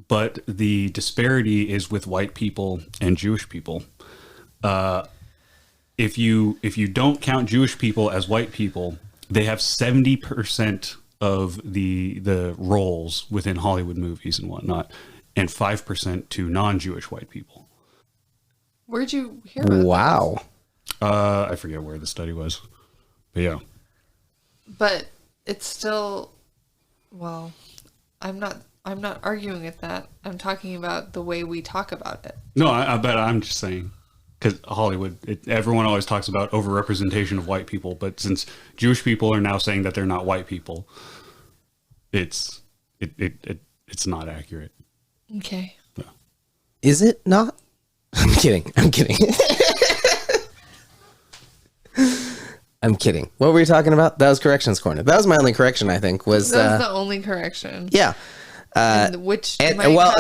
But the disparity is with white people and Jewish people. If you don't count Jewish people as white people, they have 70% of the roles within Hollywood movies and whatnot, and 5% to non-Jewish white people. Where'd you hear about Wow. I forget where the study was, but yeah. But it's still, well, I'm not arguing with that. I'm talking about the way we talk about it. No, I bet I'm just saying. Because Hollywood, everyone always talks about overrepresentation of white people, but since Jewish people are now saying that they're not white people, it's not accurate. Okay. Yeah. Is it not? I'm kidding. I'm kidding. I'm kidding. What were you talking about? That was corrections corner. That was my only correction, I think. That was the only correction. Yeah. A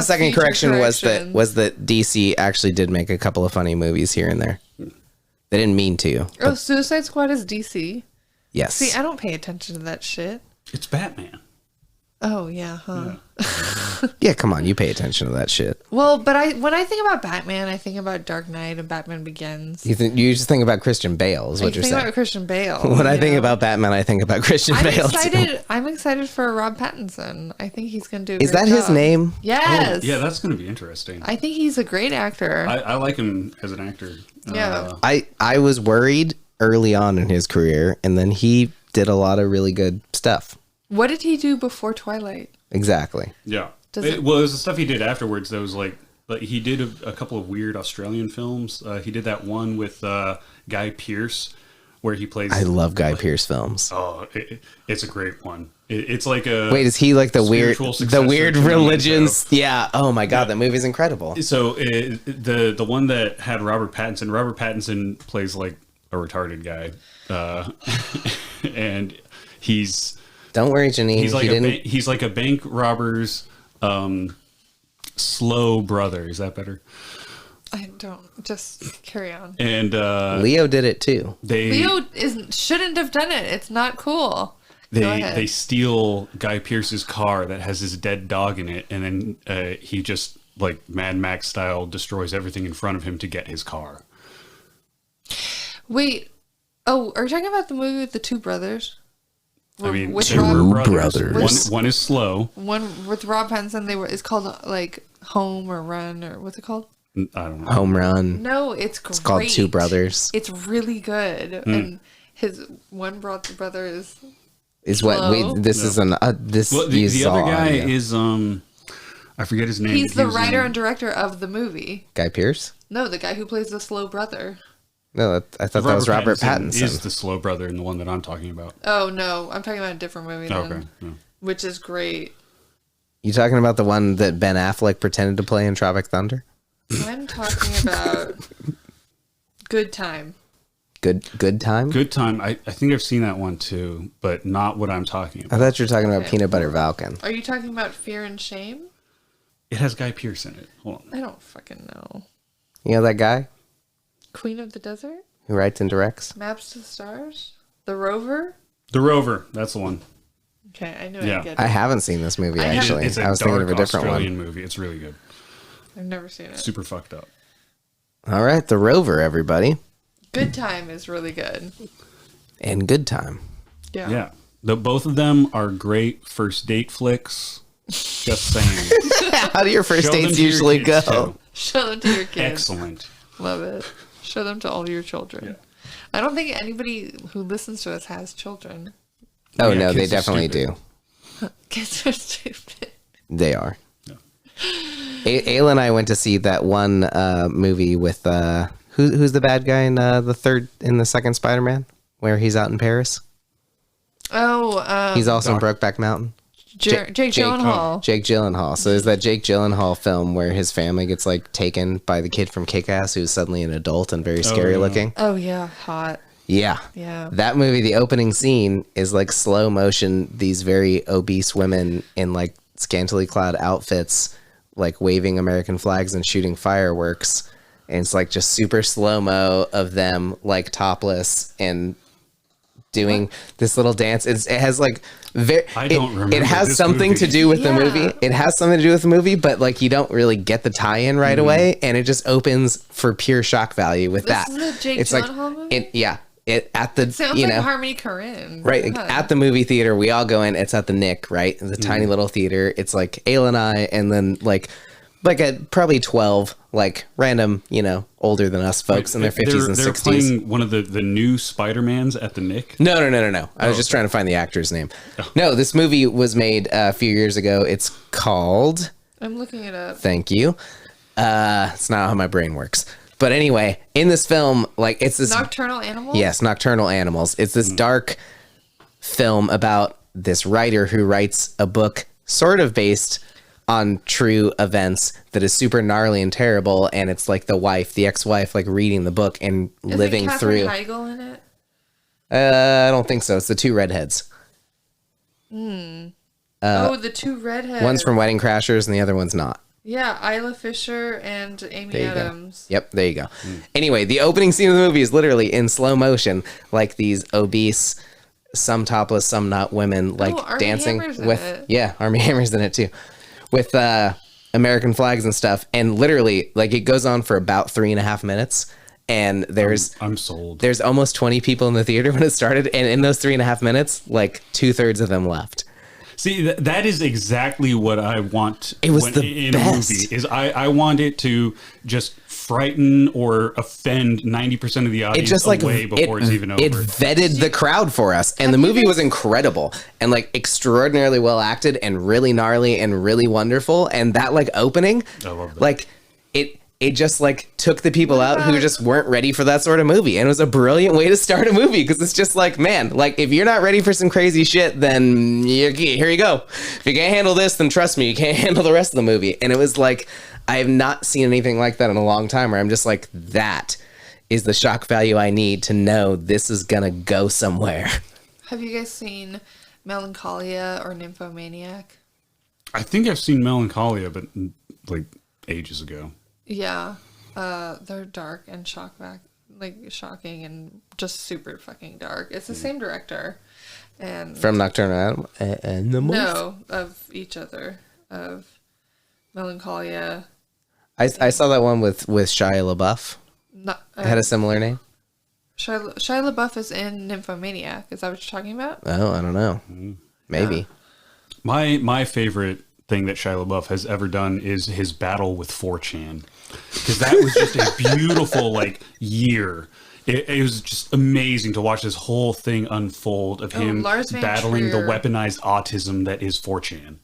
second correction was that DC actually did make a couple of funny movies here and there. They didn't mean to. Oh, Suicide Squad is DC? Yes. See, I don't pay attention to that shit. It's Batman. Oh, yeah, huh? Yeah, come on. You pay attention to that shit. Well, but when I think about Batman, I think about Dark Knight and Batman Begins. You just think about Christian Bale is what you're saying. I think about Christian Bale. When I think about Batman, I think about Christian Bale too. I'm excited for Rob Pattinson. I think he's going to do a Is great that his job. name? Yes. Oh, yeah, that's going to be interesting. I think he's a great actor. I like him as an actor. Yeah. I was worried early on in his career, and then he did a lot of really good stuff. What did he do before Twilight? Exactly. Yeah. Well, it was the stuff he did afterwards that was like he did a couple of weird Australian films. He did that one with Guy Pearce where he plays. I love Guy Pearce films. Oh, it's a great one. It's like a wait. Is he like the weird religions? Memento. Yeah. Oh my god, that movie's incredible. So the one that had Robert Pattinson. Robert Pattinson plays like a retarded guy, and he's. Don't worry, Janine. He's like a bank robber's slow brother. Is that better? I don't. Just carry on. And Leo did it too. Leo shouldn't have done it. It's not cool. They steal Guy Pearce's car that has his dead dog in it, and then he just like Mad Max style destroys everything in front of him to get his car. Wait. Oh, are you talking about the movie with the two brothers? I mean, with two brothers. One is slow. One with Rob Pattinson. It's called like Home or Run or what's it called? I don't know. Home Run. No, it's great. It's called Two Brothers. It's really good, and his one brother is what we. This is an this. Well, the other guy is I forget his name. He's the writer and director of the movie. Guy Pearce? No, the guy who plays the slow brother. No, I thought that was Robert Pattinson. Is the slow brother in the one that I'm talking about? Oh no, I'm talking about a different movie. Then, okay, yeah. Which is great. You talking about the one that Ben Affleck pretended to play in Tropic Thunder? I'm talking about Good Time. Good Time? Good Time. I think I've seen that one too, but not what I'm talking about. I thought you were talking about Peanut Butter Falcon. Are you talking about Fear and Shame? It has Guy Pearce in it. Hold on. I don't fucking know. You know that guy? Queen of the Desert? Who writes and directs? Maps to the Stars? The Rover? The Rover. That's the one. Okay, I knew I'd get it. I haven't seen this movie, actually. It's I was thinking of a different Australian one. movie. It's really good. I've never seen it. Super fucked up. All right, The Rover, everybody. Good Time is really good. And Good Time. Yeah. Both of them are great first date flicks. Just saying. How do your first dates usually go? Too. Show them to your kids. Excellent. Love it. Show them to all your children. Yeah. I don't think anybody who listens to us has children. Oh, no, they definitely do. Kids are stupid. They are. Yeah. Ayla and I went to see that one movie with who's the bad guy in the second Spider-Man, where he's out in Paris. Oh, he's also in Brokeback Mountain. Jake Gyllenhaal. Jake Gyllenhaal. So there's that Jake Gyllenhaal film where his family gets like taken by the kid from Kick-Ass, who's suddenly an adult and very scary looking. Oh yeah, hot. Yeah. That movie, the opening scene is like slow motion. These very obese women in like scantily clad outfits, like waving American flags and shooting fireworks. And it's like just super slow-mo of them like topless and doing this little dance. It has like I don't remember. It has something to do with the movie. It has something to do with the movie, but like you don't really get the tie-in right away, and it just opens for pure shock value with that. This is a Jake Gyllenhaal movie? It sounds like Harmony Korine. Right. At the movie theater, we all go in. It's at the Nick, right? It's a tiny little theater. It's like Ayla and I, and then like at probably 12, like random, older than us folks in their 50s and 60s. They're playing one of the new Spider-Mans at the Nick? No. I was just trying to find the actor's name. Oh. No, this movie was made a few years ago. It's called... I'm looking it up. Thank you. It's not how my brain works. But anyway, in this film, like it's this... Nocturnal Animals? Yes, Nocturnal Animals. It's this dark film about this writer who writes a book sort of based on true events that is super gnarly and terrible, and it's like the ex-wife, like reading the book and living through. Is Heigl in it? I don't think so. It's the two redheads. The two redheads. One's from Wedding Crashers, and the other one's not. Yeah, Isla Fisher and Amy Adams. Yep, there you go. Anyway, the opening scene of the movie is literally in slow motion, like these obese, some topless, some not women, like dancing with. Yeah, Armie Hammer's in it too. With American flags and stuff, and literally, like it goes on for about 3.5 minutes, and I'm sold. There's almost 20 people in the theater when it started, and in those 3.5 minutes, like 2/3 of them left. See, that is exactly what I want. It was in a movie. Is I want it to just frighten or offend 90% of the audience away before it's even over. It vetted the crowd for us, and the movie was incredible and like extraordinarily well acted and really gnarly and really wonderful. And that like opening, I love that. like it just like took the people out who just weren't ready for that sort of movie. And it was a brilliant way to start a movie because it's just like, man, like if you're not ready for some crazy shit, then here you go. If you can't handle this, then trust me, you can't handle the rest of the movie. And it was like, I have not seen anything like that in a long time where I'm just like, that is the shock value I need to know this is going to go somewhere. Have you guys seen Melancholia or Nymphomaniac? I think I've seen Melancholia, but like ages ago. Yeah, they're dark and shocking and just super fucking dark. It's the same director, and from Nocturnal Animals. No, of each other, of Melancholia. I saw that one with Shia LaBeouf. It had a similar name. Shia LaBeouf is in Nymphomaniac. Is that what you're talking about? Oh, I don't know. Maybe. Yeah. My favorite thing that Shia LaBeouf has ever done is his battle with 4chan, because that was just a beautiful like year. It was just amazing to watch this whole thing unfold of him battling the weaponized autism that is 4chan.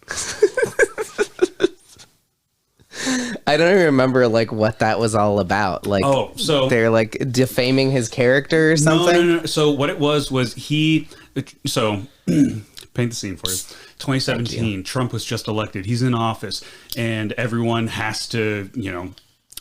I don't even remember like what that was all about. Like, so they're like defaming his character or something. No. So what it was he. So paint the scene for you. 2017, Trump was just elected. He's in office, and everyone has to,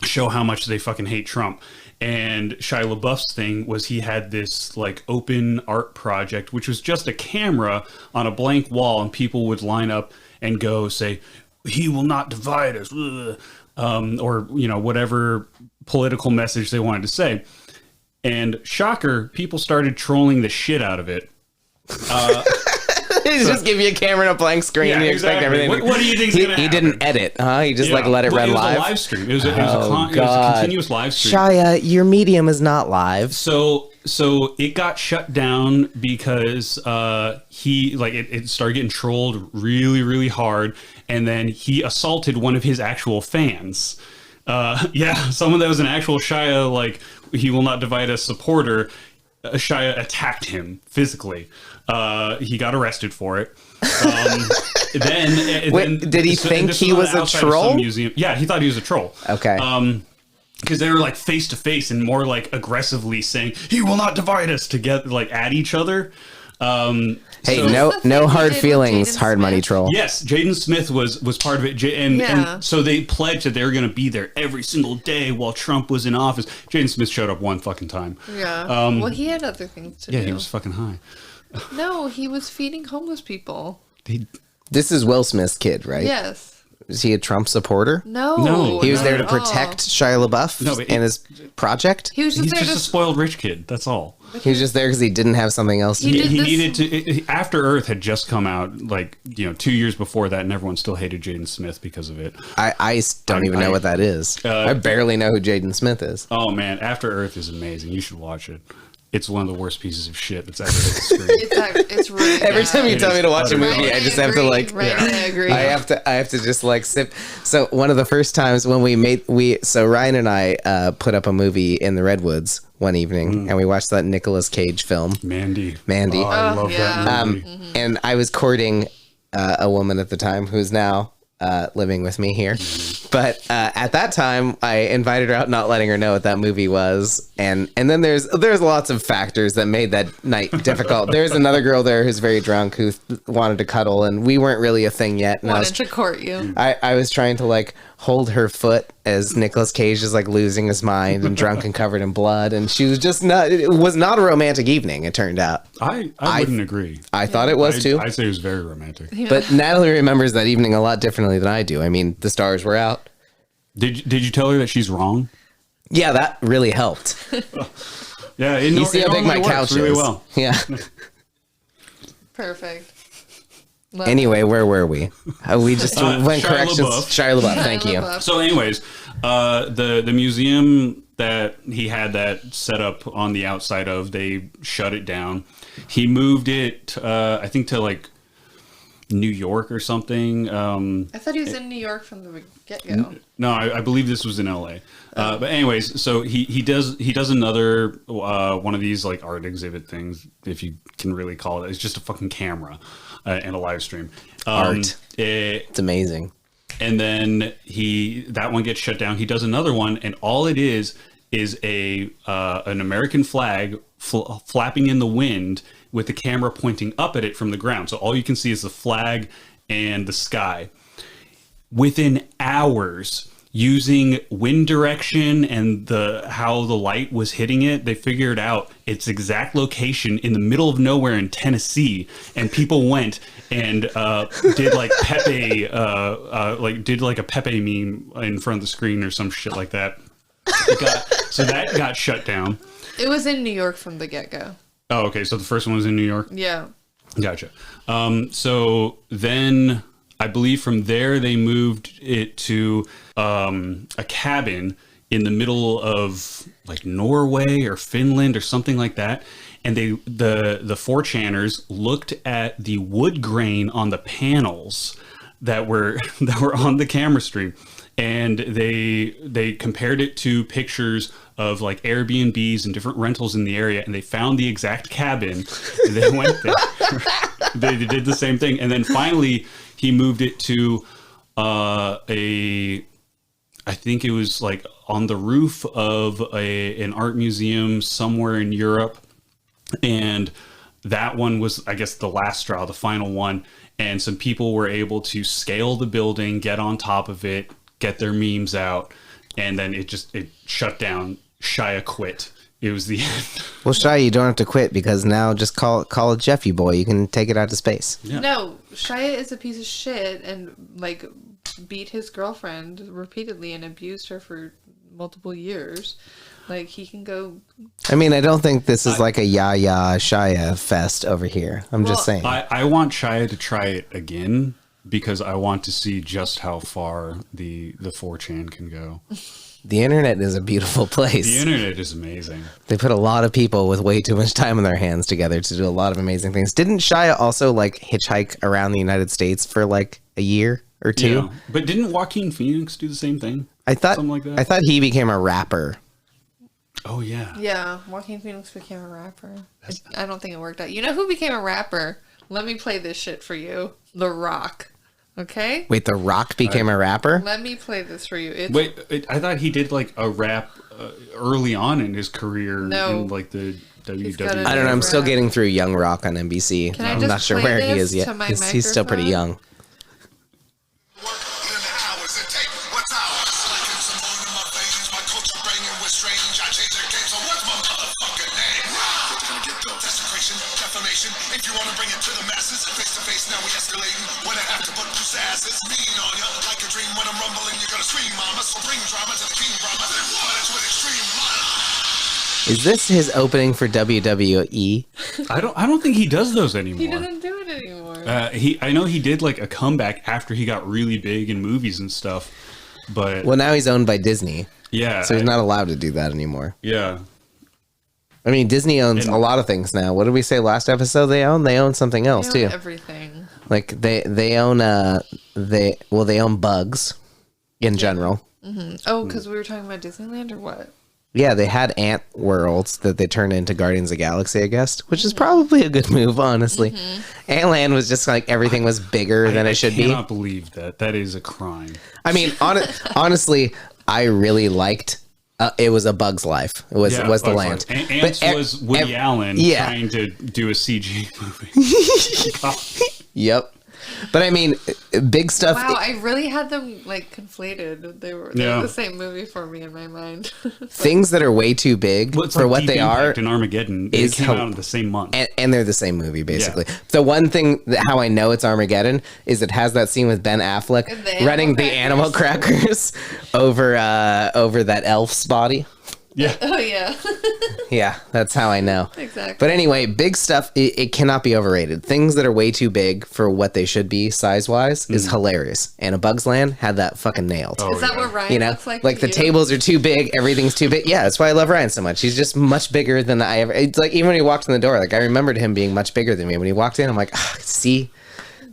show how much they fucking hate Trump. And Shia LaBeouf's thing was he had this like open art project, which was just a camera on a blank wall, and people would line up and go say, "He will not divide us," or whatever political message they wanted to say. And shocker, people started trolling the shit out of it. He just give you a camera and a blank screen. Yeah, and you expect everything. What do you think? He didn't edit, huh? He just let it run live. It was a live stream. It was a continuous live stream. Shia, your medium is not live. So it got shut down because it started getting trolled really, really hard, and then he assaulted one of his actual fans. Someone that was an actual Shia, like, he will not divide us supporter. Shia attacked him physically. He got arrested for it. Did he think he was a troll? Yeah, he thought he was a troll. Okay. Because they were like face to face and more like aggressively saying, "He will not divide us," to get like at each other. No hard feelings, hard money troll. Yes, Jaden Smith was part of it, and so they pledged that they were going to be there every single day while Trump was in office. Jaden Smith showed up one fucking time. Yeah. Well, he had other things to do. Yeah, he was fucking high. No, he was feeding homeless people. This is Will Smith's kid, right? Yes. Is he a Trump supporter? No. He was there to protect Shia LaBeouf and his project? He's just a spoiled rich kid. That's all. He was just there because he didn't have something else to do. He needed to. After Earth had just come out, 2 years before that, and everyone still hated Jaden Smith because of it. I don't even know what that is. I barely know who Jaden Smith is. Oh, man. After Earth is amazing. You should watch it. It's one of the worst pieces of shit that's ever hit the screen. It's really every time you tell me to watch a movie, I just have to I agree. I have to just like sip. So one of the first times when Ryan and I put up a movie in the Redwoods one evening, and we watched that Nicolas Cage film, Mandy. Oh, I love that movie. And I was courting a woman at the time who's now living with me here. But at that time, I invited her out, not letting her know what that movie was. And then there's lots of factors that made that night difficult. There's another girl there who's very drunk who wanted to cuddle, and we weren't really a thing yet. And wanted to court you. I was trying to like hold her foot as Nicolas Cage is like losing his mind and drunk and covered in blood, and she was just not. It was not a romantic evening. It turned out. I wouldn't agree. I thought it was too. I'd say it was very romantic. Yeah. But Natalie remembers that evening a lot differently than I do. I mean, the stars were out. Did you tell her that she's wrong? Yeah, that really helped. Yeah, you see how big my couch is. Really well. Yeah. Perfect. Anyway, where were we? We just went corrections. Shia LaBeouf, thank you. So anyways, the museum that he had that set up on the outside of, they shut it down. He moved it, I think, to like New York or something. I thought he was in New York from the get-go. No, I believe this was in LA. But anyways, so he does another one of these like art exhibit things, if you can really call it. It's just a fucking camera and a live stream. Art. It's amazing. And then that one gets shut down. He does another one, and all it is an American flag flapping in the wind with the camera pointing up at it from the ground. So all you can see is the flag and the sky. Within hours, using wind direction and how the light was hitting it, they figured out its exact location in the middle of nowhere in Tennessee, and people went and did like Pepe, did like a Pepe meme in front of the screen or some shit like that. So that got shut down. It was in New York from the get-go. Oh, okay. So the first one was in New York? Yeah. Gotcha. So then I believe from there they moved it to a cabin in the middle of like Norway or Finland or something like that. And the 4chaners looked at the wood grain on the panels that were on the camera stream. And they compared it to pictures of like Airbnbs and different rentals in the area, and they found the exact cabin. And they went there. They did the same thing, and then finally he moved it to I think it was like on the roof of an art museum somewhere in Europe, and that one was, I guess, the last straw, the final one. And some people were able to scale the building, get on top of it, get their memes out, and then it shut down. Shia quit. It was the end. Well, Shia, you don't have to quit, because now just call it Jeffy Boy. You can take it out to space. Yeah. No, Shia is a piece of shit and like beat his girlfriend repeatedly and abused her for multiple years. Like, he can go. I mean, I don't think this is like a Yaya Shia fest over here. I'm just saying. I want Shia to try it again, because I want to see just how far the 4chan can go. The internet is a beautiful place. The internet is amazing. They put a lot of people with way too much time on their hands together to do a lot of amazing things. Didn't Shia also like hitchhike around the United States for like a year or two? Yeah. But didn't Joaquin Phoenix do the same thing? Something like that. I thought he became a rapper. Oh yeah. Yeah, Joaquin Phoenix became a rapper. I don't think it worked out. You know who became a rapper? Let me play this shit for you. The Rock. Okay? Wait, The Rock became a rapper? Let me play this for you. I thought he did like a rap early on in his career. No. In like the WWE. I don't know. I'm still getting through Young Rock on NBC. I'm not sure where he is yet. He's still pretty young. If you want to bring it to the masses, face to face, now we escalating. When I have to put two asses, mean on ya, like a dream. When I'm rumbling, you're gonna scream, mama. So bring drama to the king, drama. But it's with extreme mana. Is this his opening for WWE? I don't think he does those anymore. He doesn't do it anymore. I know he did like a comeback after he got really big in movies and stuff, but Well, now he's owned by Disney. Yeah. So he's not allowed to do that anymore. Yeah. I mean, Disney owns a lot of things now. What did we say last episode they own? They own something else They own too. everything. Like they own they own Bugs in general. Mm-hmm. Oh, because we were talking about Disneyland or what? Yeah, they had Ant Worlds that they turned into Guardians of the Galaxy, I guess, which is probably a good move, honestly. Antland was just like everything was bigger than it should be. I cannot believe that. That is a crime. I mean, honestly, I really liked. It was A Bug's Life. It was the land. Ants was Woody Allen trying to do a CG movie. Yep. But I mean, big stuff. Wow, I really had them like conflated. They were the same movie for me in my mind. Things that are way too big for what they are. In Armageddon, it came out in the same month, and they're the same movie basically. Yeah. The one thing how I know it's Armageddon is it has that scene with Ben Affleck running the animal crackers over that elf's body. Yeah. Oh yeah. Yeah, that's how I know. Exactly. But anyway, big stuff, it cannot be overrated. Things that are way too big for what they should be size-wise is hilarious. And A Bug's Land had that fucking nailed. Is that what Ryan looks like? Like the tables are too big, everything's too big. Yeah, that's why I love Ryan so much. He's just much bigger than I ever. It's like even when he walked in the door, like I remembered him being much bigger than me. When he walked in, I'm like, see,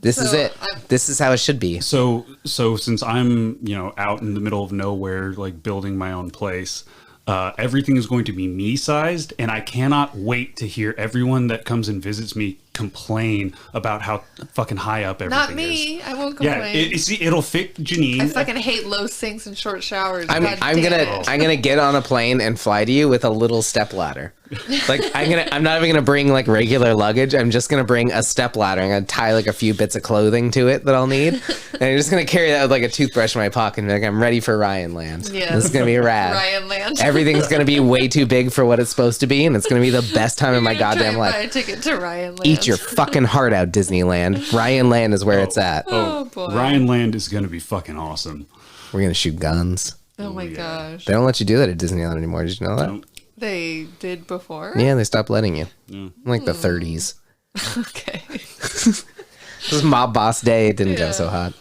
this is it. This is how it should be. So since I'm out in the middle of nowhere, like building my own place. Everything is going to be me-sized, and I cannot wait to hear everyone that comes and visits me complain about how fucking high up everything is. Not me. I won't complain. Yeah, it'll fit Janine. I fucking hate low sinks and short showers. I'm gonna get on a plane and fly to you with a little step ladder. Like I'm not even gonna bring like regular luggage. I'm just gonna bring a step ladder. I'm gonna tie like a few bits of clothing to it that I'll need, and I'm just gonna carry that with like a toothbrush in my pocket. And be like, I'm ready for Ryan Land. Yeah, this is gonna be rad. Ryan Land. Everything's gonna be way too big for what it's supposed to be, and it's gonna be the best time in my goddamn life. Buy a ticket to Ryan Land. Eat your fucking heart out, Disneyland. Ryan Land is where it's at. Oh boy. Ryan Land is gonna be fucking awesome. We're gonna shoot guns. Oh my gosh. They don't let you do that at Disneyland anymore. Did you know that? Nope. They did before? Yeah, they stopped letting you. Yeah. Like the 30s. Okay. This was Mob Boss Day. It didn't go so hot.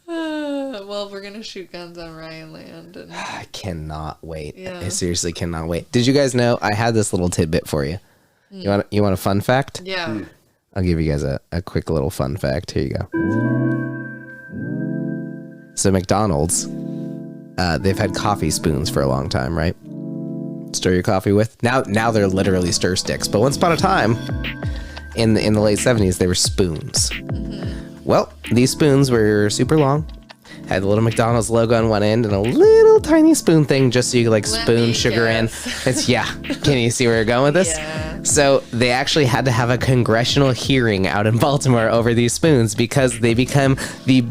Well, we're going to shoot guns on Ryan Land. And... I cannot wait. Yeah. I seriously cannot wait. Did you guys know I had this little tidbit for you? You want a fun fact? Yeah. I'll give you guys a quick little fun fact. Here you go. So McDonald's, they've had coffee spoons for a long time, right? Stir your coffee with. Now they're literally stir sticks. But once upon a time, in the late 70s, they were spoons. Mm-hmm. Well, these spoons were super long. Had the little McDonald's logo on one end and a little tiny spoon thing just so you could like spoon sugar in. It's Can you see where we're going with this? Yeah. So they actually had to have a congressional hearing out in Baltimore over these spoons because they become the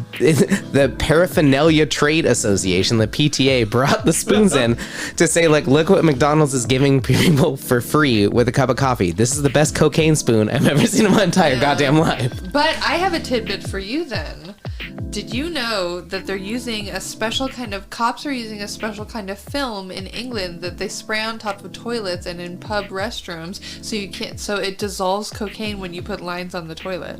Paraphernalia Trade Association, the PTA, brought the spoons in to say like, look what McDonald's is giving people for free with a cup of coffee. This is the best cocaine spoon I've ever seen in my entire goddamn life. But I have a tidbit for you then. Did you know that they're using cops are using a special kind of film in England that they spray on top of toilets and in pub restrooms so it dissolves cocaine when you put lines on the toilet.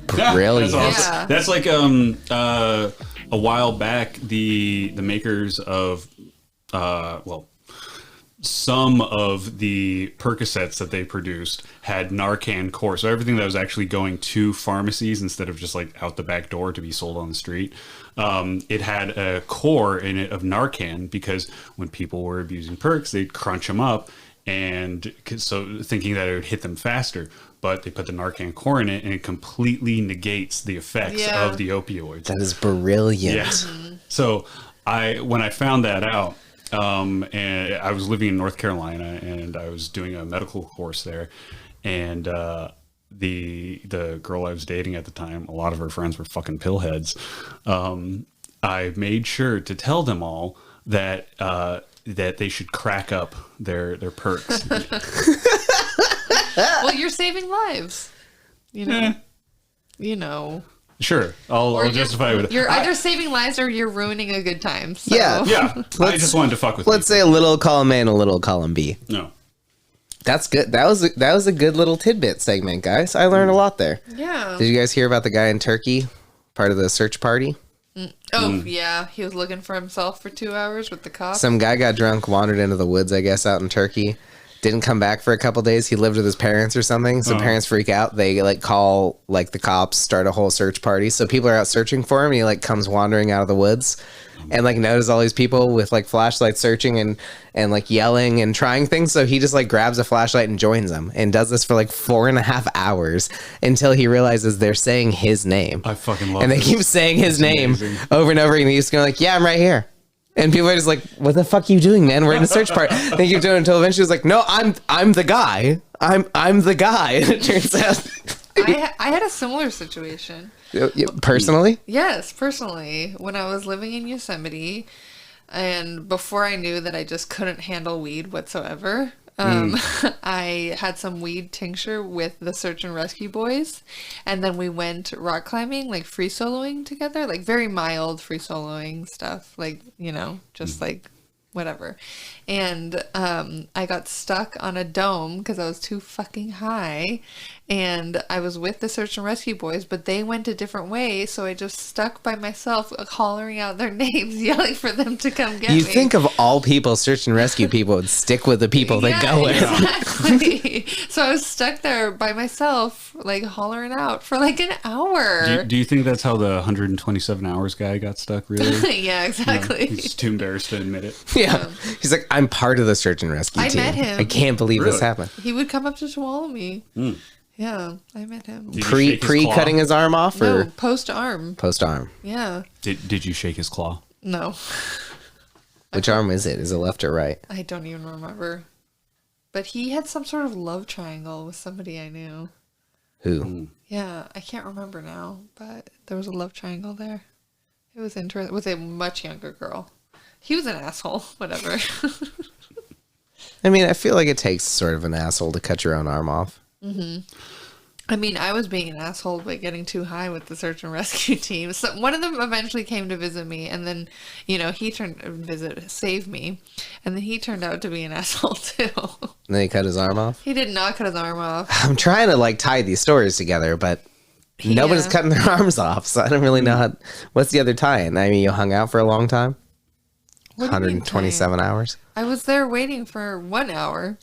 Brilliant. That's awesome. Yeah. That's like a while back the makers of some of the Percocets that they produced had Narcan core. So everything that was actually going to pharmacies instead of just like out the back door to be sold on the street, it had a core in it of Narcan because when people were abusing perks, they'd crunch them up and so thinking that it would hit them faster. But they put the Narcan core in it and it completely negates the effects of the opioids. That is brilliant. Yeah. Mm-hmm. So when I found that out, and I was living in North Carolina and I was doing a medical course there, and the girl I was dating at the time, a lot of her friends were fucking pillheads. I made sure to tell them all that they should crack up their perks. Well, you're saving lives. You know. Sure, I'll justify it with it. You're either saving lives or you're ruining a good time. So. Yeah. I just wanted to fuck with. Let's say a little column A and a little column B. No, that's good. That was a good little tidbit segment, guys. I learned a lot there. Yeah. Did you guys hear about the guy in Turkey, part of the search party? Yeah, he was looking for himself for 2 hours with the cops. Some guy got drunk, wandered into the woods, I guess, out in Turkey. Didn't come back for a couple days. He lived with his parents or something. So parents freak out. They like call like the cops, start a whole search party. So people are out searching for him. And he like comes wandering out of the woods and like notices all these people with like flashlights searching and like yelling and trying things. So he just like grabs a flashlight and joins them and does this for like 4.5 hours until he realizes they're saying his name. I fucking love it. And they keep saying his name over and over. And he's going like, yeah, I'm right here. And people are just like, what the fuck are you doing, man? We're in a search party. They keep doing it until eventually it's like, no, I'm the guy. I'm the guy. And it turns out I had a similar situation. Personally? Yes, personally. When I was living in Yosemite and before I knew that I just couldn't handle weed whatsoever, I had some weed tincture with the search and rescue boys, and then we went rock climbing, like free soloing together, like very mild free soloing stuff, like, just like whatever. And I got stuck on a dome because I was too fucking high, and I was with the search and rescue boys, but they went a different way, so I just stuck by myself, hollering out their names, yelling for them to come get me. You think of all people, search and rescue people would stick with the people they go with. Exactly. So I was stuck there by myself, like hollering out for like an hour. Do you think that's how the 127 hours guy got stuck, really? Yeah, exactly. He's too embarrassed to admit it. Yeah. He's like, I'm part of the search and rescue team. I met him. I can't believe this happened. He would come up to swallow me. Yeah, I met him. Pre cutting his arm off, or no, post arm. Post arm. Yeah. Did you shake his claw? No. Which arm is it? Is it left or right? I don't even remember. But he had some sort of love triangle with somebody I knew. Who? Yeah, I can't remember now, but there was a love triangle there. It was interesting. With a much younger girl. He was an asshole. Whatever. I mean, I feel like it takes sort of an asshole to cut your own arm off. Mm-hmm. I mean, I was being an asshole by getting too high with the search and rescue team. So one of them eventually came to visit me, and then, he turned save me, and then he turned out to be an asshole too. And then he cut his arm off? He did not cut his arm off. I'm trying to tie these stories together, but nobody's cutting their arms off, so I don't really know what's the other tie-in? I mean, you hung out for a long time? 127 hours? I was there waiting for 1 hour.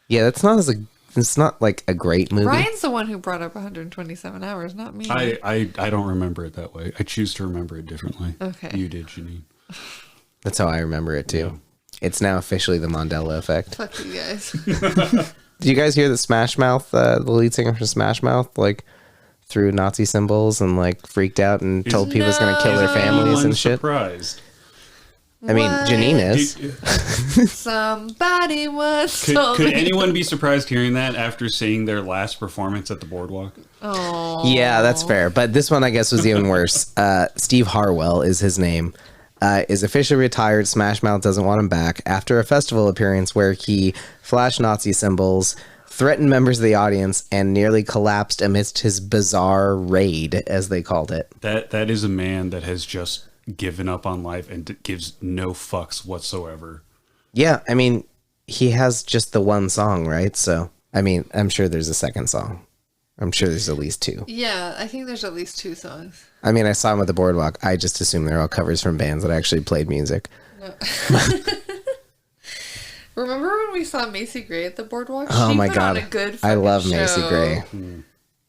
Yeah, it's not like a great movie. Ryan's the one who brought up 127 hours, not me. I don't remember it that way. I choose to remember it differently. Okay. You did, Janine. That's how I remember it too. Yeah. It's now officially the Mandela effect. Fuck you guys. Did you guys hear that Smash Mouth, the lead singer from Smash Mouth, threw Nazi symbols and freaked out and told people he's going to kill their families and shit? Surprised. I mean, Janine is. Somebody was. Could anyone be surprised hearing that after seeing their last performance at the Boardwalk? Oh. Yeah, that's fair. But this one, I guess, was even worse. Steve Harwell is his name. Is officially retired. Smash Mouth doesn't want him back after a festival appearance where he flashed Nazi symbols, threatened members of the audience, and nearly collapsed amidst his bizarre raid, as they called it. That is a man that has just given up on life and gives no fucks whatsoever. Yeah, I mean, he has just the one song, right? So, I mean, I'm sure there's a second song. I'm sure there's at least two. Yeah, I think there's at least 2 songs. I mean, I saw him at the Boardwalk. I just assume they're all covers from bands that actually played music. No. Remember when we saw Macy Gray at the Boardwalk? Oh my God. I love Macy Gray.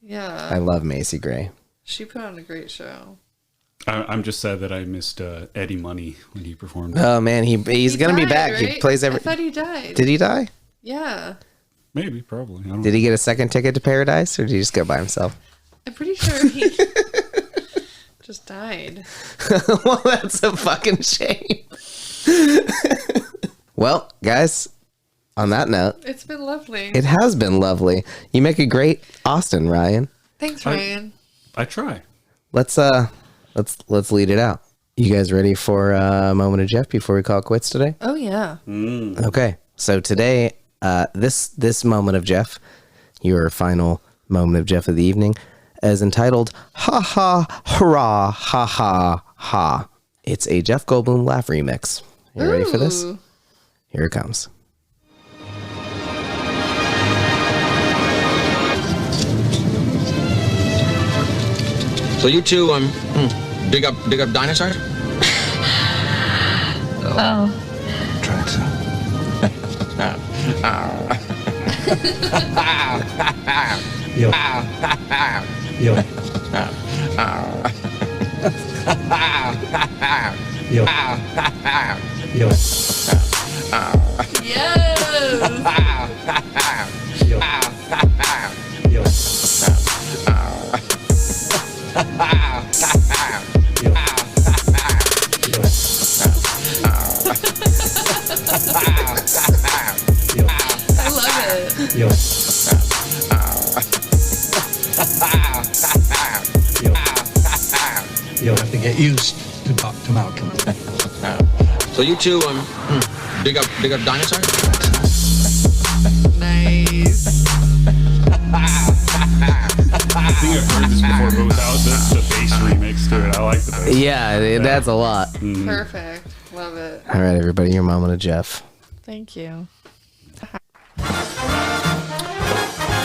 Yeah. I love Macy Gray. She put on a great show. I'm just sad that I missed Eddie Money when he performed. Oh man, he's gonna be back. Right? He plays every. I thought he died. Did he die? Yeah. Maybe, probably. I don't Did he get a second ticket to paradise, or did he just go by himself? I'm pretty sure he just died. Well, that's a fucking shame. Well, guys, on that note, it's been lovely. It has been lovely. You make a great Austin, Ryan. Thanks, Ryan. I try. Let's lead it out. You guys ready for a moment of Jeff before we call it quits today? Oh yeah. Okay, so today, this moment of Jeff, your final moment of Jeff of the evening, is entitled "Ha Ha Hurrah Ha Ha Ha." It's a Jeff Goldblum laugh remix. You ready for this? Here it comes. So you two dig up dinosaurs? Oh. Try to. Yo. Yo. Yo. Yo. I love it. Yo. You'll have to get used to Dr. Malcolm. So you two dig up dinosaurs? Nice. I think I've heard this before, but without the bass remix to it. I like the bass. Yeah, that's a lot. Perfect. Love it. All right, everybody, your moment of Jeff. Thank you.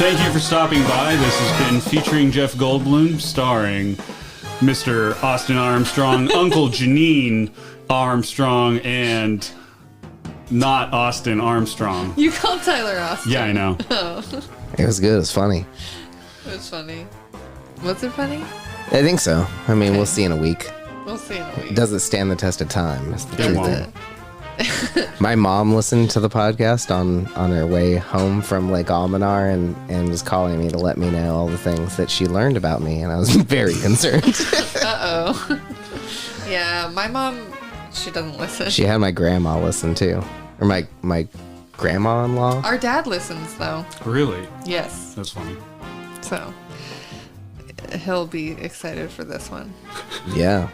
Thank you for stopping by. This has been featuring Jeff Goldblum, starring Mr. Austin Armstrong, Uncle Janine Armstrong, and not Austin Armstrong. You called Tyler Austin. Yeah, I know. Oh. It was good. It was funny. It was funny. Was it funny? I think so. I mean, we'll see in a week. We'll see in a week. Does it stand the test of time? That's the truth. Does it? My mom listened to the podcast on her way home from Lake Almanar and was calling me to let me know all the things that she learned about me, and I was very concerned. Uh-oh. Yeah, my mom, she doesn't listen. She had my grandma listen too. Or my grandma-in-law. Our dad listens, though. Really? Yes. That's funny. So, he'll be excited for this one. Yeah.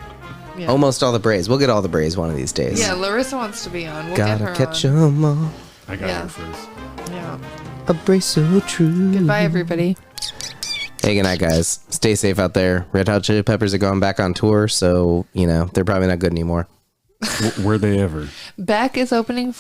Yeah. Almost all the Braves. We'll get all the Braves one of these days. Yeah, Larissa wants to be on. We'll Gotta get her catch on. 'em all. I got her first. Yeah. A Brave so true. Goodbye, everybody. Hey, good night, guys. Stay safe out there. Red Hot Chili Peppers are going back on tour, so, they're probably not good anymore. Were they ever? Beck is opening